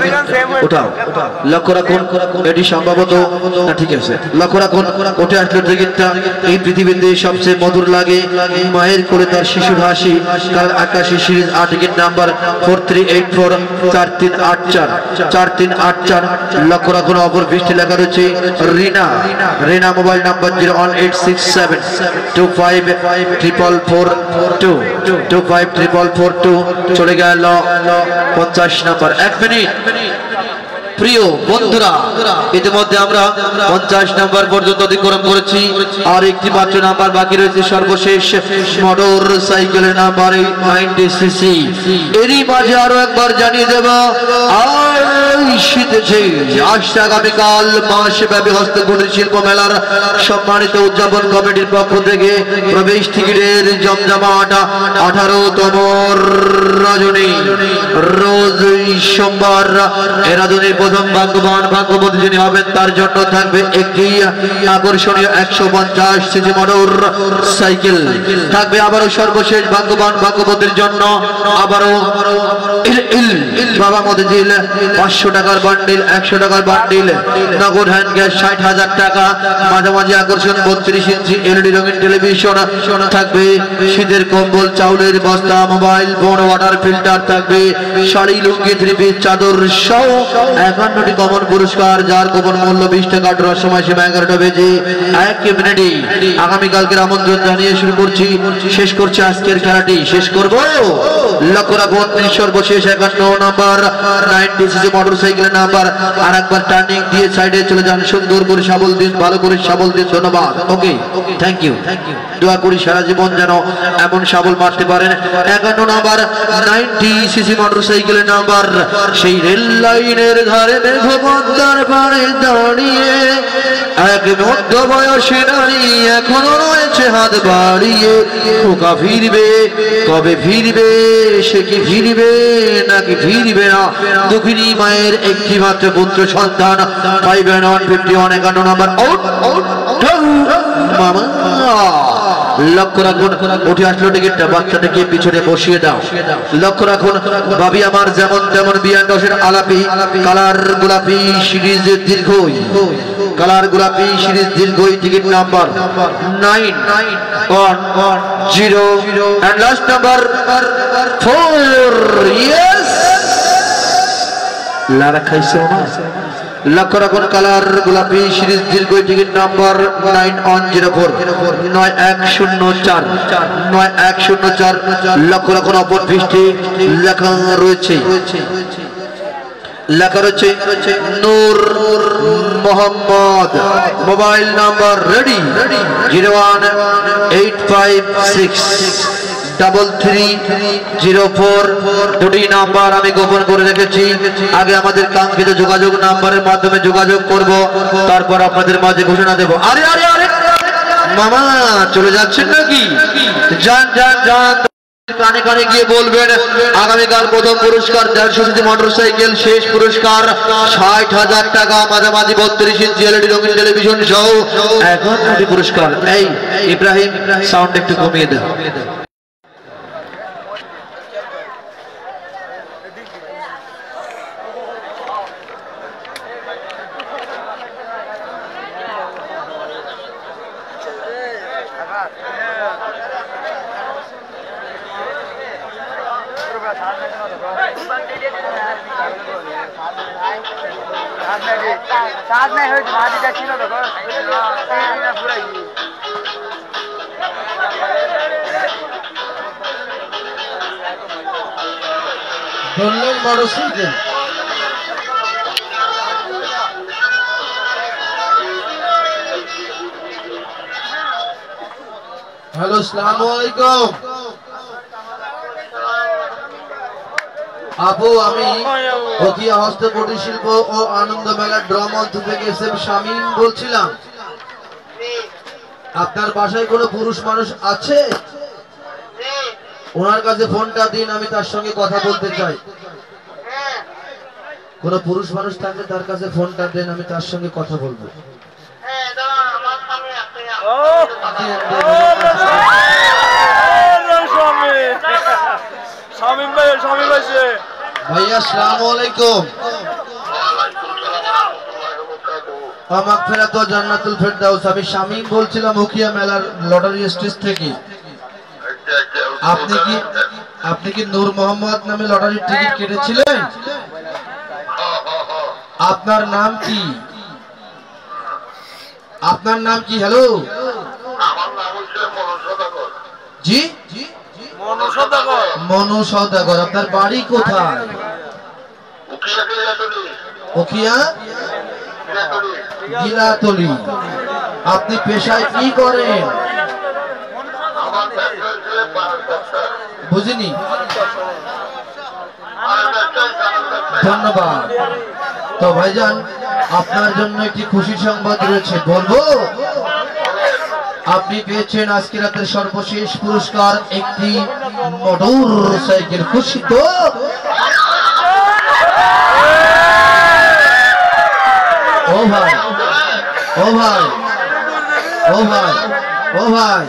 উঠাও লক্ষ্য রাখুন এটি সম্ভবত না ঠিক আছে লক্ষ্য রাখুন উঠে আসলো টিকিটটা এই পৃথিবীতে সবচেয়ে মধুর লাগে মায়ের কোলে তার শিশুর হাসি কাল আকাশী সিরিজ টিকিট নাম্বার 4384 লক্ষ্য রাখুন অপর বৃষ্টি লেখা রয়েছে রিনা মোবাইল নাম্বার 01867254442 চলে গেল 50 নাম্বার 1 মিনিট প্রিয় বন্ধুরা ইতিমধ্যে আমরা 50 নাম্বার পর্যন্ত অতিক্রম করেছি আর একটি মাত্র নাম্বার বাকি রয়েছে সর্বশেষ মোটর সাইকেলের নাম্বার 90 সিসি এরই মাঝে আরো একবার জানিয়ে দেব আর শীতেছে আসছে আগামীকাল মাসব্যাপী হস্তকুটির শিল্প মেলার সম্মানিত উদযাপন কমিটির পক্ষ থেকে প্রবেশ টিকিটের জমজমাট 18তম রজনী রোজ সোমবার এ রাজনীর প্রথম ভাগ্যবান ভাগ্যবতী যিনি হবেন তার জন্য থাকবে একটি আকর্ষণীয় 150 সিসি মোটর সাইকেল থাকবে। আবারও সর্বশেষ ভাগ্যবান ভাগ্যবতীর জন্য আবারও বাবা মতিঝিল 500 টাকার বান্ডিল 100 টাকার বান্ডিল নগদ হ্যান্ড গ্যাস 60,000 টাকা মাঝামাঝি আকর্ষণ 32 ইঞ্চি এলইডি রঙিন টেলিভিশন থাকবে। শীতের কম্বল চাউলের বস্তা মোবাইল ফোন ওয়াটার ফিল্টার থাকবে। শাড়ি লুঙ্গি থ্রি পিস চাদর সহ 51টি কমন পুরস্কার যার কমন মূল্য 20 টাকা। ড্রর সময় সীমা 11টা বেজে 1 মিনিটে। আগামীকালকের আমন্ত্রণ জানিয়ে শুরু করছি শেষ করছি আজকের খেলাটি শেষ করব। লক্ষ্য রাখুন সর্বশেষ 51 নাম্বার 90 সিসি মোটরসাইকেলের নাম্বার আর একবার টার্নিং দিয়ে সাইডে চলে যান। সুন্দর করে শাবল দিন ভালো করে শাবল দিন। ধন্যবাদ। Okay thank you. দোয়া করি সারা জীবন যেন এমন শাবল মারতে পারেন। 51 নাম্বার 90 সিসি মোটরসাইকেলের নাম্বার সেই রেল লাইনের ধারে মেঘপদ্মার পাড়ে দাঁড়িয়ে এক মধ্য বয়সী নারী এখনো রয়েছে হাত বাড়িয়ে। খোকা ফিরবে কবে ফিরবে সে কি ফিরবে নাকি ফিরবে না। দুঃখিনী মায়ের একটি মাত্র পুত্র সন্তান 51 নাম্বার মামা। লক্ষ্য রাখুন উঠে আসলো টিকিটটা বাচ্চাটাকে পিছনে বসিয়ে দাও। লক্ষ্য রাখুন ভাবি আমার যেমন তেমন বিয়ান্ডসের আলাপি কালার গোলাপি সিরিজ দীর্ঘই কালার গোলাপি সিরিজ দীর্ঘই ticket number 910 and last number 4 yes লারা খাইছো না। লক্ষ্য রাখুন কালার গোলাপি সিরিজ দীর্ঘ টিকিট নাম্বার 9104 9104 লক্ষ্য রাখুন অপর পৃষ্ঠে লেখা রয়েছে নূর মোহাম্মদ। মোবাইল নাম্বার রেডি 018663304 দুটি নাম্বার আমি গোপন করে রেখেছি। আগে আমাদের কাঙ্ক্ষিত যোগাযোগ নাম্বারের মাধ্যমে যোগাযোগ করব, তারপর আপনাদের মাঝে ঘোষণা দেব। আরে আরে আরে মামা চলে যাচ্ছেন নাকি? যান যান যান কানে কানে গিয়ে বলবেন আগামীকাল প্রথম পুরস্কার 150 সিসি মোটরসাইকেল, শেষ পুরস্কার 60,000 টাকা, মাঝামাঝি 32 ইঞ্চি এলইডি রঙিন টেলিভিশন সহ 51টি পুরস্কার। এই ইব্রাহিম সাউন্ড একটু কমিয়ে দাও। হ্যালো আসসালামু আলাইকুম আপু, আমি ওকিয়া হস্তকুটির শিল্প ও আনন্দ মেলার ড্র মঞ্চ থেকে এসএম শামীম বলছিলাম। আপনার বাসায় কোনো পুরুষ মানুষ আছে? ওনার কাছে ফোনটা দিন, আমি তার সঙ্গে কথা বলতে চাই। কোনো পুরুষ মানুষ থাকলে তার কাছে ফোনটা দেন, আমি তার সঙ্গে কথা বলবো। ভাইয়া আসসালামু আলাইকুম। মাগফিরাত ওয়া জান্নাতুল ফেরদাউস। আমি শামীম বলছিলাম ওকিয়া মেলার লটারি স্টেজ থেকে। আপনি কি নূর মোহাম্মদ নামে লটারির টিকিট কেটেছিলেন? আপনার নাম কি? আপনার নাম কি? হ্যালো, জি মনু সওদাগর। আপনার বাড়ি কোথায়? ওকিয়া গিলাতলি। আপনি পেশায় কি করেন? বুঝিনি, ধন্যবাদ। তো ভাইজান আপনার জন্য একটি খুশি সংবাদ রয়েছে, বলবো? আপনি পেয়েছেন আজকে রাতের সর্বশেষ পুরস্কার একটি মোটর সাইকেল। খুশি তো? ও ভাই, ও ভাই, ও ভাই, ও ভাই,